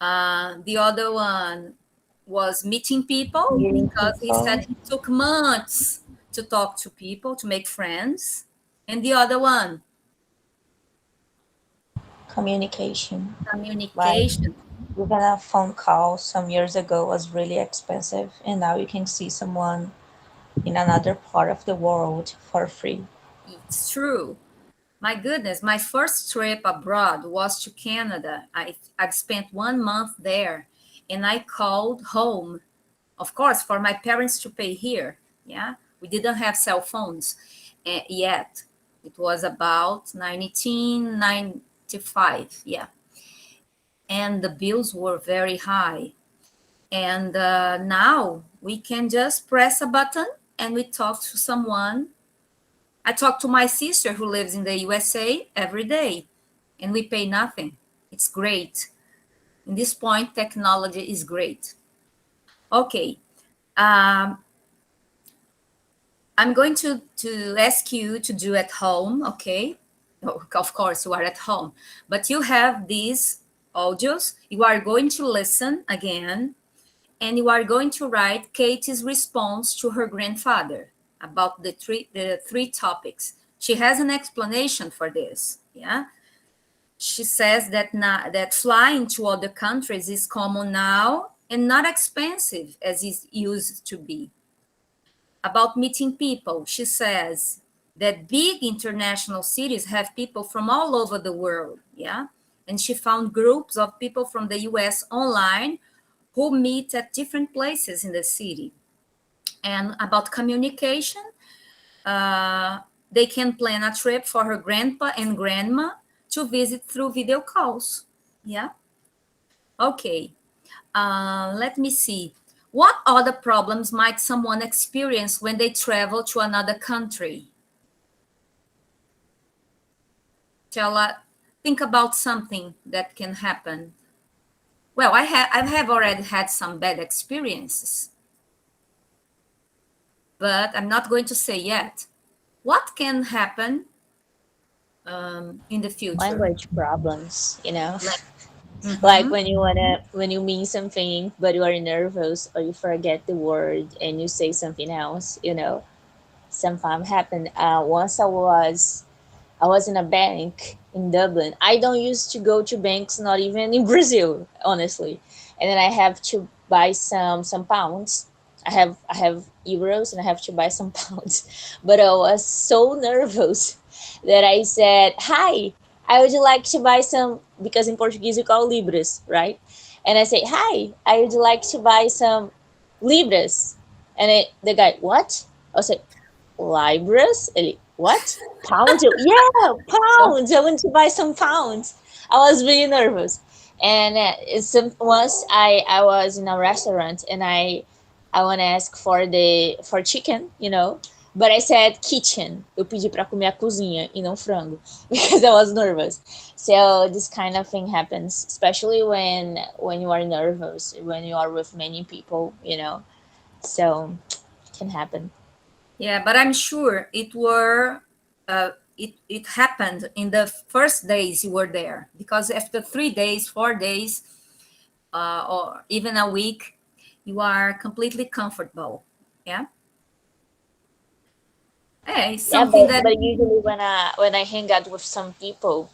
The other one was meeting people, because he said he took months to talk to people, to make friends. And the other one? Communication. Communication. Like, even a phone call some years ago was really expensive, and now you can see someone in another part of the world for free. It's true. My goodness, my first trip abroad was to Canada. I've spent 1 month there, and I called home, of course, for my parents to pay here. Yeah, we didn't have cell phones yet. It was about 1995, yeah. And the bills were very high. And now we can just press a button and we talk to someone. I talk to my sister who lives in the USA every day, and we pay nothing. It's great. In this point, technology is great. Okay. I'm going to ask you to do at home, okay? Of course, you are at home, but you have these audios. You are going to listen again, and you are going to write Katie's response to her grandfather about the three topics. She has an explanation for this, yeah? She says that flying to other countries is common now and not expensive as it used to be. About meeting people, she says that big international cities have people from all over the world, yeah? And she found groups of people from the US online who meet at different places in the city. And about communication, they can plan a trip for her grandpa and grandma to visit through video calls. Yeah. Okay. Let me see. What other problems might someone experience when they travel to another country? Shall I think about something that can happen? Well, I have already had some bad experiences, but I'm not going to say yet. What can happen in the future? Language problems, you know. Mhm. Like when you mean something but you are nervous or you forget the word and you say something else, you know. Sometimes happened. Once I was in a bank in Dublin. I don't used to go to banks, not even in Brazil, honestly. And then I have to buy some pounds. I have euros and I have to buy some pounds. But I was so nervous that I said, "Hi, I would like to buy some," because in Portuguese you call libras, right? And I say, "Hi, I would like to buy some libras." And the guy, "What?" I said, "Libras?" Ele, "What? Pounds?" Eu, "Yeah, pounds. I want to buy some pounds." I was really nervous. And once I was in a restaurant and I want to ask for chicken, but I said kitchen. Eu pedi para comer a cozinha e não frango because I was nervous. So this kind of thing happens, especially when you are nervous, when you are with many people. So it can happen. Yeah, but I'm sure it happened in the first days you were there, because after 3 days, 4 days, or even a week, you are completely comfortable. Yeah. Hey, Yeah, something but that but usually when I hang out with some people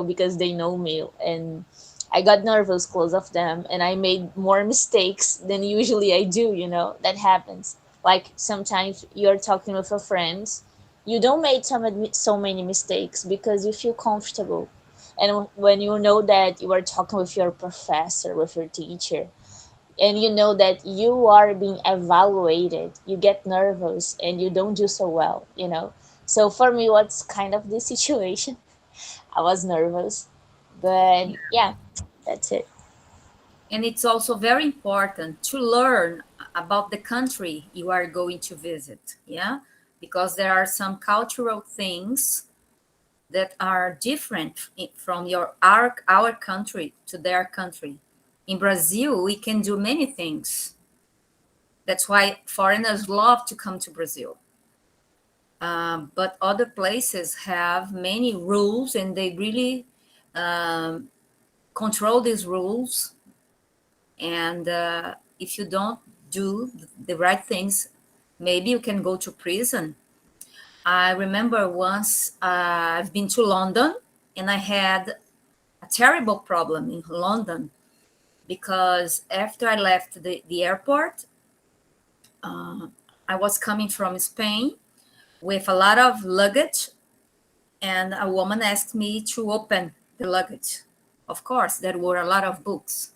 because they know me and I got nervous close of them and I made more mistakes than usually I do. That happens. Like sometimes you're talking with a friend, you don't make so many mistakes because you feel comfortable. And when you know that you are talking with your professor, with your teacher, and you know that you are being evaluated, you get nervous and you don't do so well. So for me, what's kind of the situation? I was nervous, but yeah, that's it. and it's also very important to learn about the country you are going to visit. Yeah, because there are some cultural things that are different from our country to their country. In Brazil, we can do many things. That's why foreigners love to come to Brazil. But other places have many rules, and they really um, control these rules. And if you don't do the right things, maybe you can go to prison. I remember once I've been to London, and I had a terrible problem in London because after I left the airport, I was coming from Spain with a lot of luggage, and a woman asked me to open the luggage. Of course, there were a lot of books.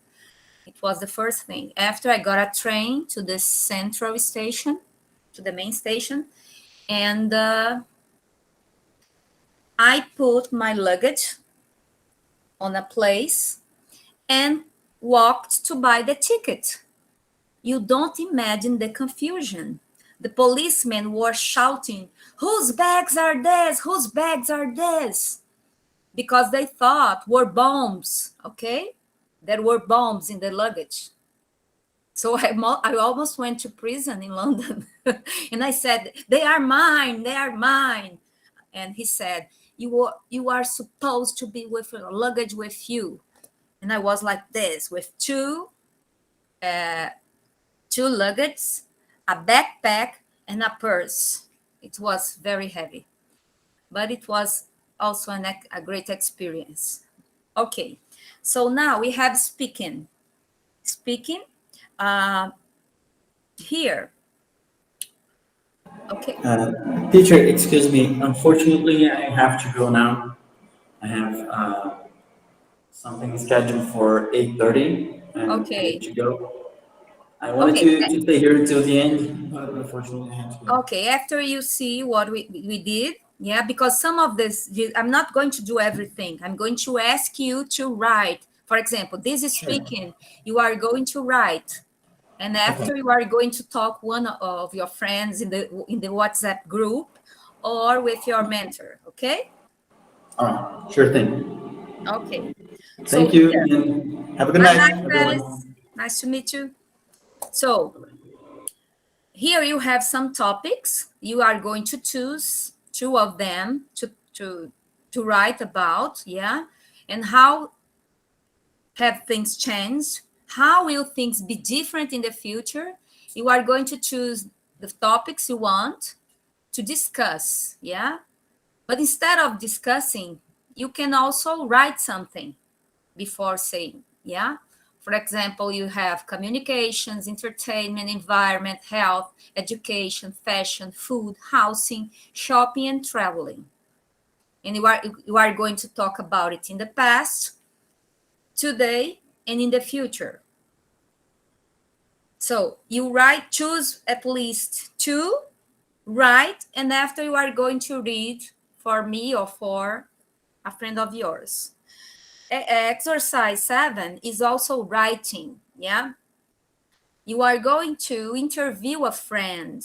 It was the first thing. After I got a train to the central station, to the main station, and I put my luggage on a place and walked to buy the ticket. You don't imagine the confusion. The policemen were shouting, "Whose bags are these? Whose bags are these?" Because they thought were bombs, okay? There were bombs in the luggage. So I almost went to prison in London. And I said, "They are mine, they are mine." And he said, you are supposed to be with your luggage with you. And I was like this, with uh, two luggage, a backpack, and a purse. It was very heavy, but it was also a great experience. Okay, so now we have speaking. Speaking uh, here. Okay, Teacher, excuse me. Unfortunately, I have to go now. I have something scheduled for 8:30, and I need okay, to go. I wanted okay. to stay here until the end, but unfortunately, I have to go. Okay, after you see what we did, yeah, because some of this, I'm not going to do everything. I'm going to ask you to write. For example, this is Sure. speaking, you are going to write. And Okay. after you are going to talk one of your friends in the WhatsApp group or with your mentor, okay? All right. Sure thing. Okay. So Thank you, here, and have a good bye night, bye, Paris. everyone. Nice to meet you. So here you have some topics. You are going to choose two of them to write about, yeah? And how have things changed? How will things be different in the future? You are going to choose the topics you want to discuss, yeah? But instead of discussing, you can also write something before saying, yeah? For example, you have communications, entertainment, environment, health, education, fashion, food, housing, shopping, and traveling. And you are going to talk about it in the past, today, and in the future. So you write, choose at least two, write, and after you are going to read for me or for a friend of yours. Exercise 7 is also writing, yeah? You are going to interview a friend.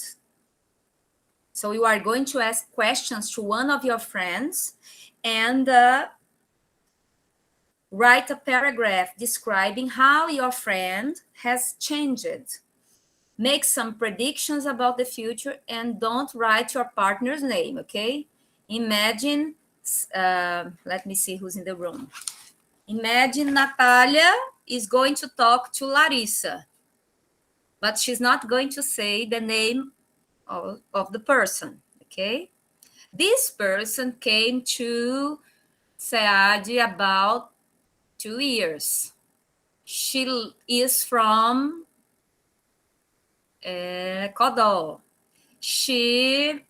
So you are going to ask questions to one of your friends and write a paragraph describing how your friend has changed. Make some predictions about the future and don't write your partner's name, okay? Imagine, let me see who's in the room. Imagine Natalia is going to talk to Larissa, but she's not going to say the name of the person, okay? This person came to SEAD about 2 years. She is from Codó. She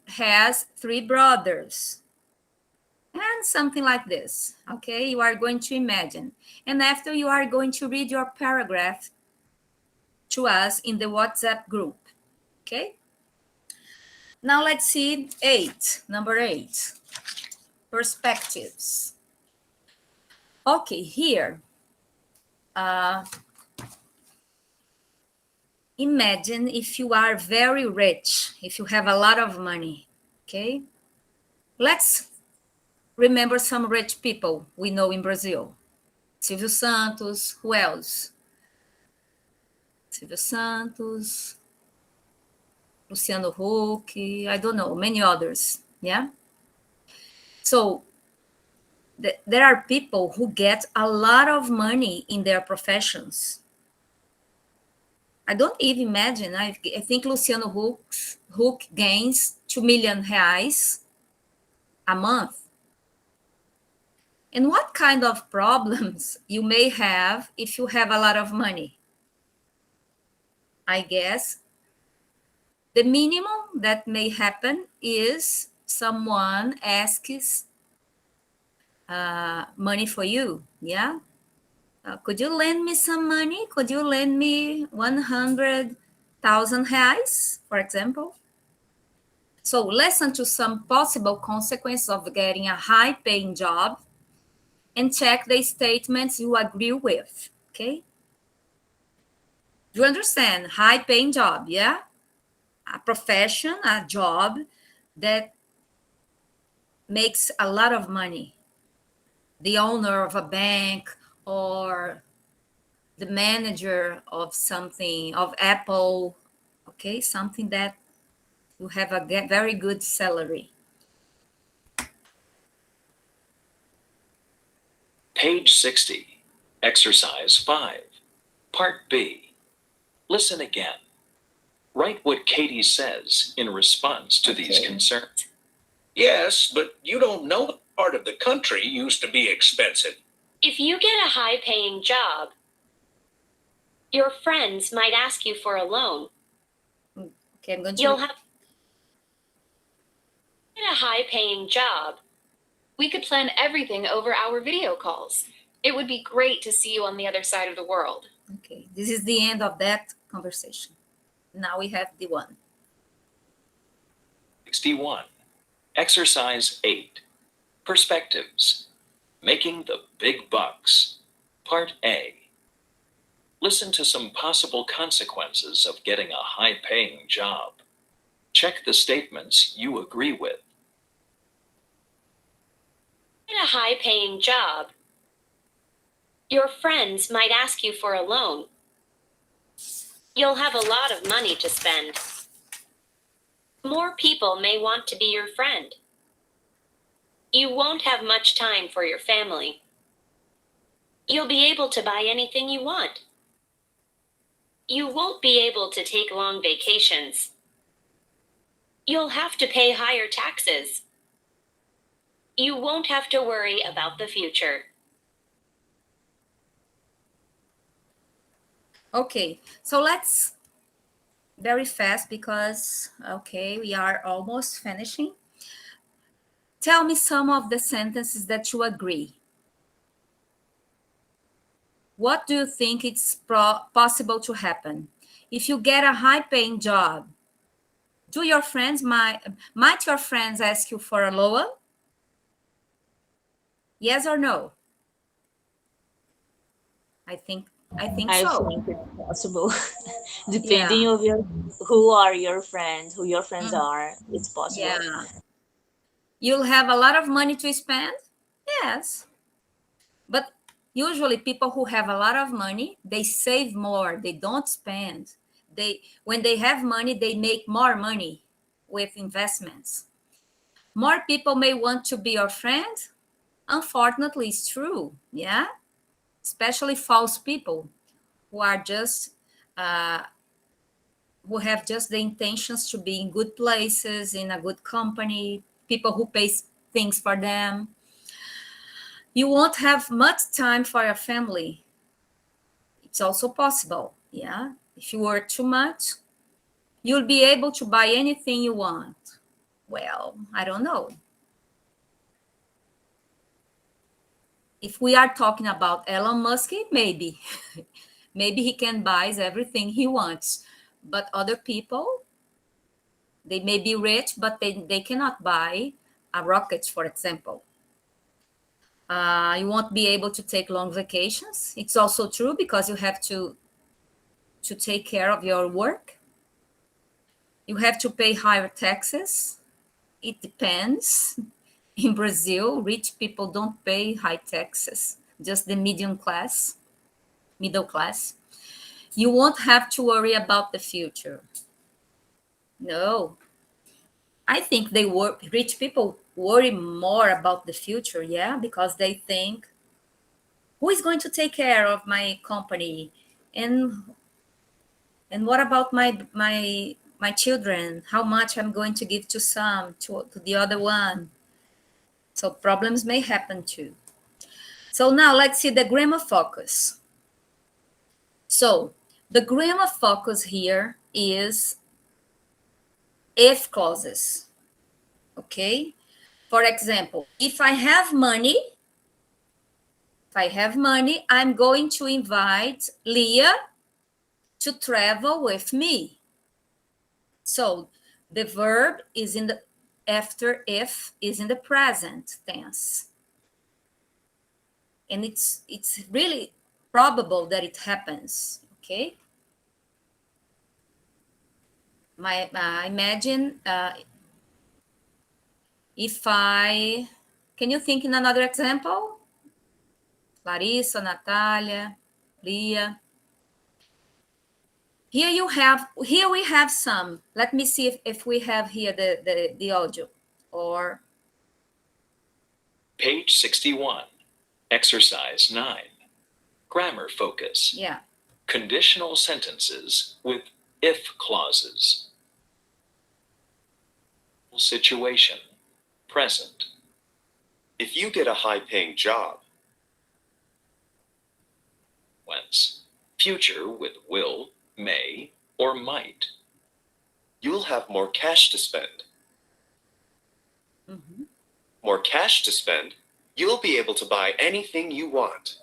has 3 brothers. And something like this, okay? You are going to imagine. And after you are going to read your paragraph to us in the WhatsApp group, okay? Now let's see number 8, perspectives. Okay, here, imagine if you are very rich, if you have a lot of money, okay? Let's remember some rich people we know in Brazil. Silvio Santos, who else? Silvio Santos, Luciano Huck, I don't know, many others, yeah? So there are people who get a lot of money in their professions. I don't even imagine, I think Luciano Huck gains 2 million reais a month. And what kind of problems you may have if you have a lot of money? I guess the minimum that may happen is someone asks money for you, yeah? Could you lend me some money? Could you lend me 100,000 reais, for example? So listen to some possible consequences of getting a high-paying job and check the statements you agree with, okay? Do you understand? High-paying job, yeah? A profession, a job that makes a lot of money. The owner of a bank or the manager of something, of Apple, okay? Something that you have a very good salary. Page 60, Exercise 5, Part B. Listen again. Write what Katie says in response to these concerns. Yes, but you don't know the part of the country used to be expensive. If you get a high-paying job, your friends might ask you for a loan. Okay, I'm going to... You'll have a high-paying job. We could plan everything over our video calls. It would be great to see you on the other side of the world. Okay, this is the end of that conversation. Now we have the one. 61, Exercise 8, Perspectives, Making the Big Bucks, Part A. Listen to some possible consequences of getting a high-paying job. Check the statements you agree with. Get a high-paying job. Your friends might ask you for a loan. You'll have a lot of money to spend. More people may want to be your friend. You won't have much time for your family. You'll be able to buy anything you want. You won't be able to take long vacations. You'll have to pay higher taxes. You won't have to worry about the future. Okay, so let's very fast because, okay, we are almost finishing. Tell me some of the sentences that you agree. What do you think it's possible to happen? If you get a high-paying job, might your friends ask you for a loan? Yes or no? I think I so. think it's possible. Yeah. Depending of who are your friends, who your friends Mm, are, it's possible. yeah. You'll have a lot of money to spend? Yes. But usually people who have a lot of money, they save more, they don't spend. When they have money, they make more money with investments. More people may want to be your friend. Unfortunately, it's true. Yeah. Especially false people who are just uh, who have just the intentions to be in good places, in a good company, people who pay things for them. You won't have much time for your family. It's also possible. Yeah. If you work too much, you'll be able to buy anything you want. Well, I don't know. If we are talking about Elon Musk, maybe. Maybe he can buy everything he wants. But other people, they may be rich, but they cannot buy a rocket, for example. You won't be able to take long vacations. It's also true because you have to take care of your work. You have to pay higher taxes. It depends. In Brazil, rich people don't pay high taxes, just the middle class. You won't have to worry about the future. No. I think rich people worry more about the future, yeah, because they think, who is going to take care of my company? And what about my children? How much I'm going to give to some, to the other one? So problems may happen too. So now let's see the grammar focus. So the grammar focus here is if clauses. Okay? For example, if I have money, I'm going to invite Leah to travel with me. So the verb is in the after if is in the present tense. And it's really probable that it happens, okay? Imagine if can you think in another example? Larissa, Natalia, Leah. Here we have some. Let me see if we have here the audio or Page 61. Exercise 9. Grammar focus. yeah. Conditional sentences with if clauses. Situation. Present. If you get a high-paying job, Whence. Future with will, may, or might. you'll have more cash to spend. Mhm. More cash to spend, you'll be able to buy anything you want.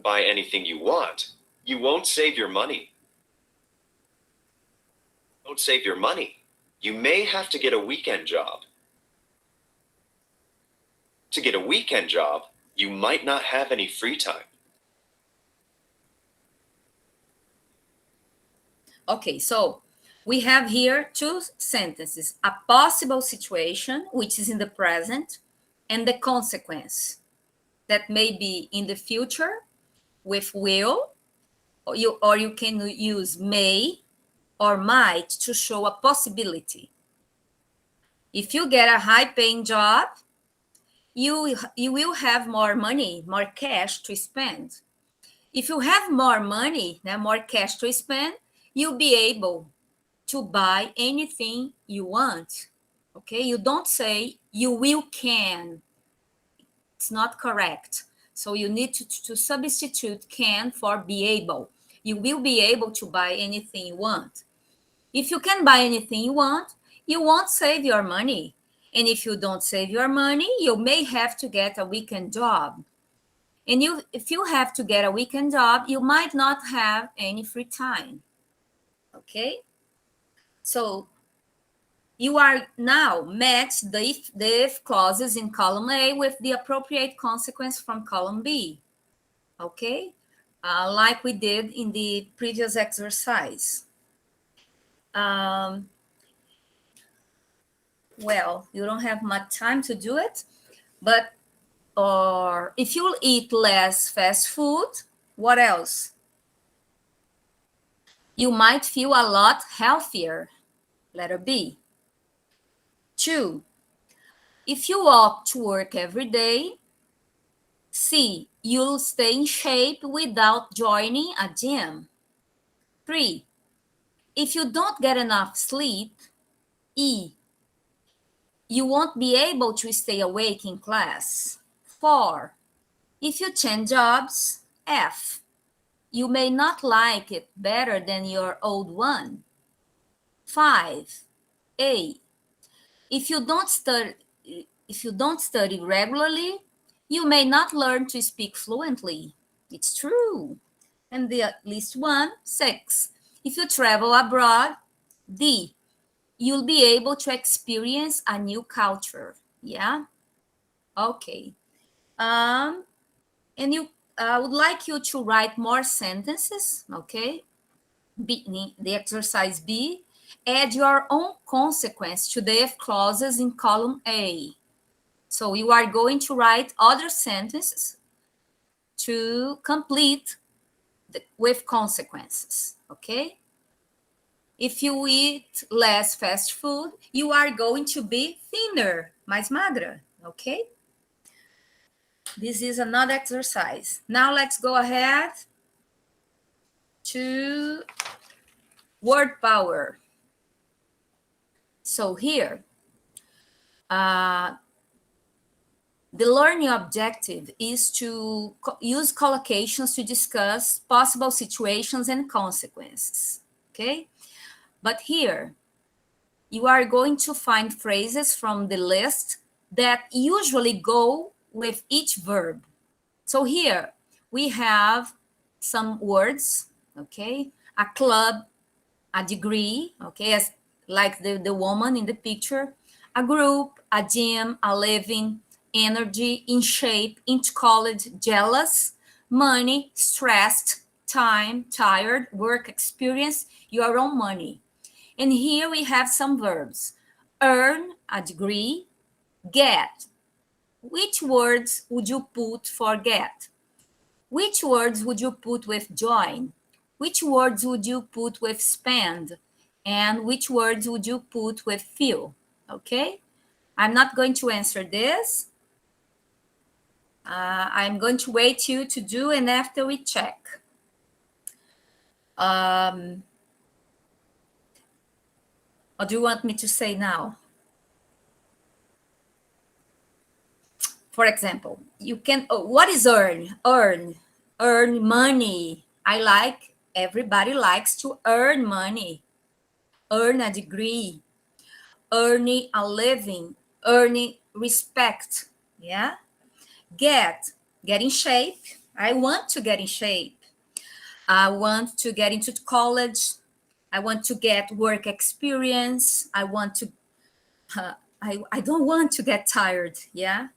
Buy anything you want, you won't save your money. Don't save your money. You may have to get a weekend job. To get a weekend job, you might not have any free time. Okay, so we have here two sentences, a possible situation, which is in the present, and the consequence that may be in the future with will, or you can use may or might to show a possibility. If you get a high-paying job, you will have more money, more cash to spend. If you have more money, more cash to spend, you'll be able to buy anything you want. Okay, you don't say you will can. It's not correct. So you need to substitute can for be able. You will be able to buy anything you want. If you can buy anything you want, you won't save your money. And if you don't save your money, you may have to get a weekend job. And if you have to get a weekend job, you might not have any free time. Okay? So you are now match the if clauses in column A with the appropriate consequence from column B. okay? Like we did in the previous exercise. Well, you don't have much time to do it, but or if you'll eat less fast food, what else? You might feel a lot healthier. Letter B. 2. If you walk to work every day, C. You'll stay in shape without joining a gym. 3. If you don't get enough sleep, E. You won't be able to stay awake in class. 4. If you change jobs, F. You may not like it better than your old one. 5. A. If you don't study regularly, you may not learn to speak fluently. It's true. And the at least one, 6. If you travel abroad, D. You'll be able to experience a new culture. Yeah? Okay. And I would like you to write more sentences, okay? The exercise B, add your own consequence to the F clauses in column A. So you are going to write other sentences to complete with consequences, okay? If you eat less fast food, you are going to be thinner, mais magra, okay? This is another exercise. Now let's go ahead to word power. So here, the learning objective is to use collocations to discuss possible situations and consequences, okay? But here, you are going to find phrases from the list that usually go with each verb. So here, we have some words, okay? A club, a degree, okay, as like the woman in the picture, a group, a gym, a living, energy, in shape, into college, jealous, money, stressed, time, tired, work experience, your own money. And here we have some verbs. Earn, a degree, get. Which words would you put for get? Which words would you put with join? Which words would you put with spend? And which words would you put with feel? Okay? I'm not going to answer this. I'm going to wait you to do, and after we check. What do you want me to say now? For example, you can, what is earn? Earn money. Everybody likes to earn money. Earn a degree. Earning a living. Earning respect. Yeah? Get in shape. I want to get in shape. I want to get into college. I want to get work experience. I want to, I don't want to get tired. Yeah?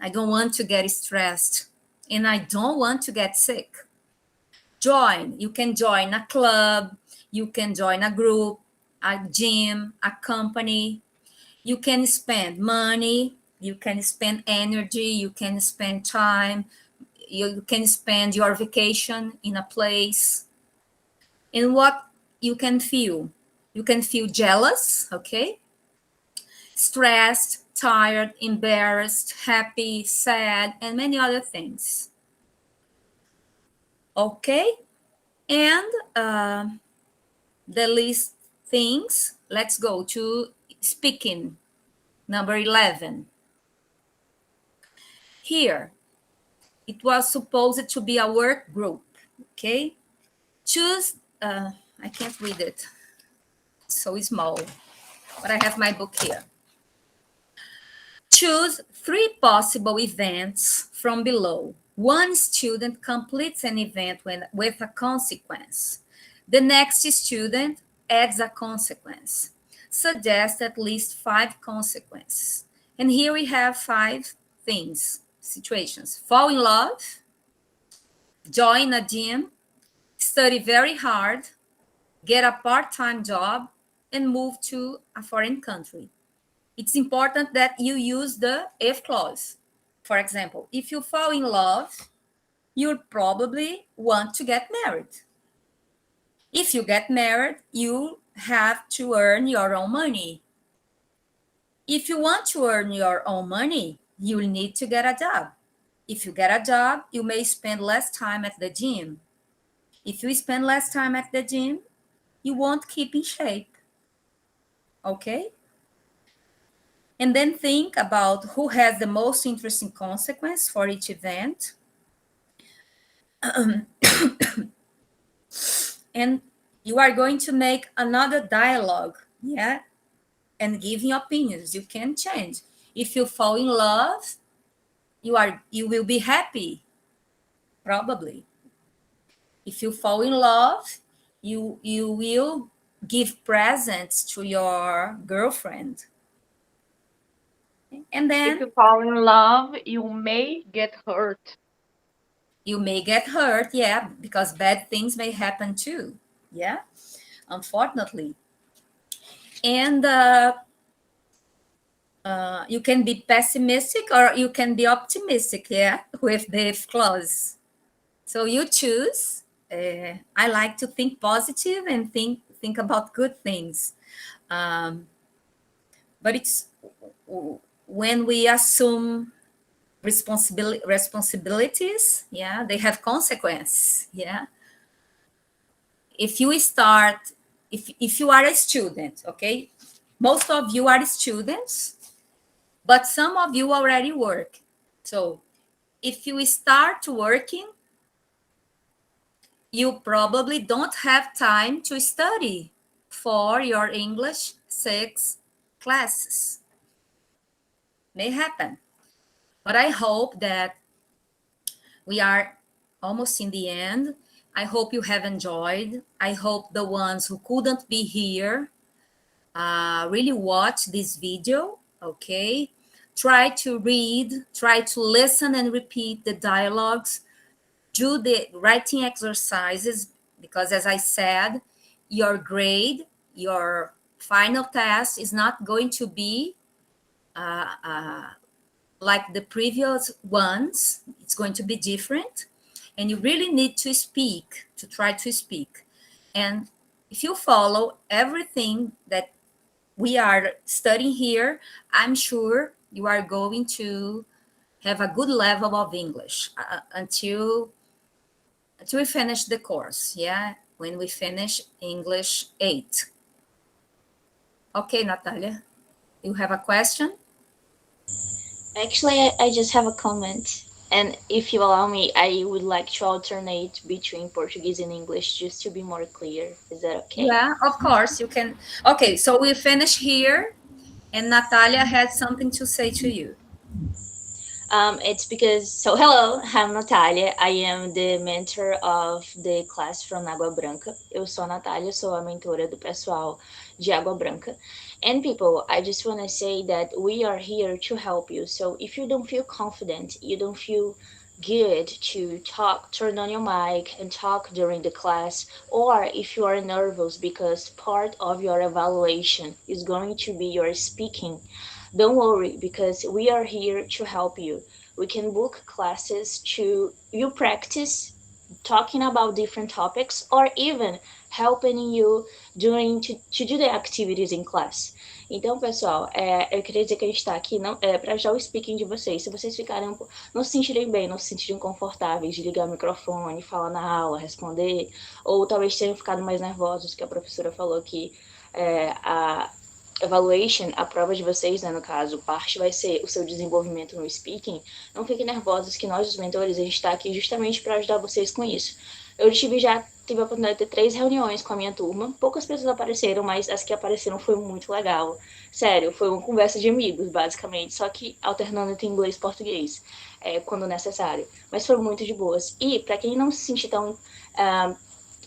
I don't want to get stressed. And I don't want to get sick. Join. You can join a club. You can join a group, a gym, a company. You can spend money. You can spend energy. You can spend time. You can spend your vacation in a place. And what you can feel? You can feel jealous, okay? Stressed, tired, embarrassed, happy, sad, and many other things. Okay? And the list things, let's go to speaking, number 11. Here, it was supposed to be a work group, okay? Choose, I can't read it, it's so small, but I have my book here. Choose 3 possible events from below. One student completes an event with a consequence. The next student adds a consequence. Suggest at least 5 consequences. And here we have 5 things, situations. Fall in love, join a gym, study very hard, get a part-time job, and move to a foreign country. It's important that you use the if clause. For example, if you fall in love, you'll probably want to get married. If you get married, you have to earn your own money. If you want to earn your own money, you will need to get a job. If you get a job, you may spend less time at the gym. If you spend less time at the gym, you won't keep in shape. Okay? And then think about who has the most interesting consequence for each event. And you are going to make another dialogue, yeah? And giving opinions. You can change. If you fall in love, you will be happy, probably. If you fall in love, you will give presents to your girlfriend. And then If you fall in love, you may get hurt. you may get hurt, yeah, because bad things may happen too, yeah, unfortunately. And you can be pessimistic or you can be optimistic, yeah, with the if clause. So you choose. I like to think positive and think about good things. But it's when we assume responsibilities, yeah, they have consequences, yeah. If you start, if you are a student, okay, most of you are students, but some of you already work. So if you start working, you probably don't have time to study for your English 6 classes. May happen. But I hope that we are almost in the end. I hope you have enjoyed. I hope the ones who couldn't be here really watch this video, okay? Try to read, try to listen and repeat the dialogues, do the writing exercises, because as I said, your grade, your final test is not going to be like the previous ones. It's going to be different. And you really need to speak, to try to speak. And if you follow everything that we are studying here, I'm sure you are going to have a good level of English until we finish the course, yeah? When we finish English 8. Okay, Natalia, you have a question? Actually, I just have a comment. And if you allow me, I would like to alternate between Portuguese and English just to be more clear. Is that okay? Yeah, of course, you can. Okay, so we finish here, and Natalia has something to say to you. It's because, so hello, I'm Natalia. I am the mentor of the class from Água Branca. Eu sou a Natália, sou a mentora do pessoal de Água Branca. And people, I just want to say that we are here to help you. So if you don't feel confident, you don't feel good to talk, turn on your mic and talk during the class, or if you are nervous because part of your evaluation is going to be your speaking, don't worry, because we are here to help you. We can book classes to you practice talking about different topics, or even helping you to do the activities in class. Então, pessoal, eu queria dizer que a gente está aqui não para ajudar o speaking de vocês. Se vocês ficarem não se sentirem bem, não se sentirem confortáveis de ligar o microfone, falar na aula, responder, ou talvez tenham ficado mais nervosos, que a professora falou que a evaluation, a prova de vocês, né, no caso, parte vai ser o seu desenvolvimento no speaking. Não fiquem nervosos, que nós, os mentores, a gente está aqui justamente para ajudar vocês com isso. Eu já tive a oportunidade de ter 3 reuniões com a minha turma. Poucas pessoas apareceram, mas as que apareceram foi muito legal. Sério, foi uma conversa de amigos, basicamente, só que alternando entre inglês e português, quando necessário. Mas foi muito de boas. E, para quem não se sentir tão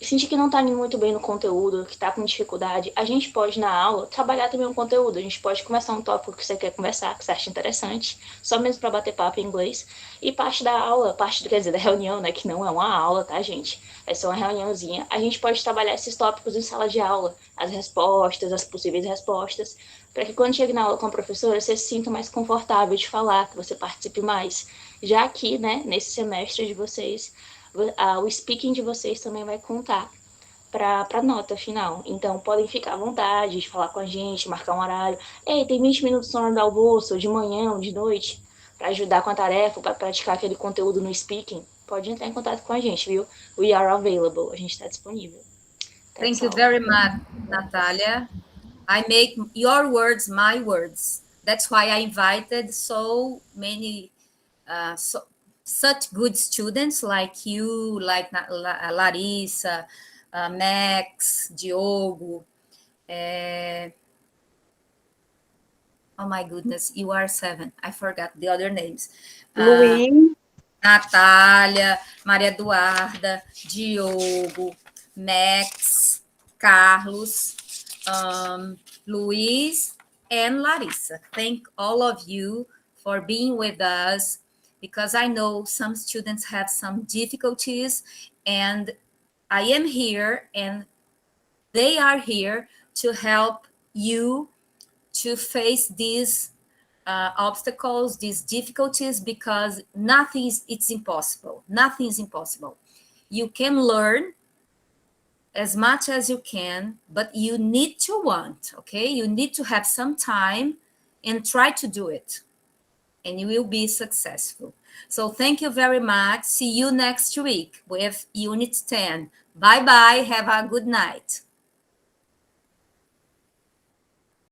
sentir que não está indo muito bem no conteúdo, que está com dificuldade, a gente pode, na aula, trabalhar também o conteúdo. A gente pode começar um tópico que você quer conversar, que você acha interessante, só mesmo para bater papo em inglês. E parte da aula, quer dizer, da reunião, né, que não é uma aula, tá, gente? É só uma reuniãozinha. A gente pode trabalhar esses tópicos em sala de aula, as respostas, as possíveis respostas, para que quando chegue na aula com a professora, você se sinta mais confortável de falar, que você participe mais. Já aqui, né, nesse semestre de vocês, o speaking de vocês também vai contar para a nota final. Então, podem ficar à vontade de falar com a gente, marcar um horário. Ei, tem 20 minutos na hora do almoço, ou de manhã, ou de noite, para ajudar com a tarefa, para praticar aquele conteúdo no speaking. Pode entrar em contato com a gente, viu? We are available. A gente está disponível. Thank you very much, Natalia. I make your words my words. That's why I invited so many such good students like you, like Larissa, Max, Diogo. Oh my goodness, you are 7. I forgot the other names. Luiz. Natália, Maria Eduarda, Diogo, Max, Carlos, Luiz, and Larissa. Thank all of you for being with us, because I know some students have some difficulties, and I am here and they are here to help you to face these obstacles, these difficulties, because it's impossible. Nothing is impossible. You can learn as much as you can, but you need to want, okay? You need to have some time and try to do it, and you will be successful. So thank you very much. See you next week with Unit 10. Bye-bye. Have a good night.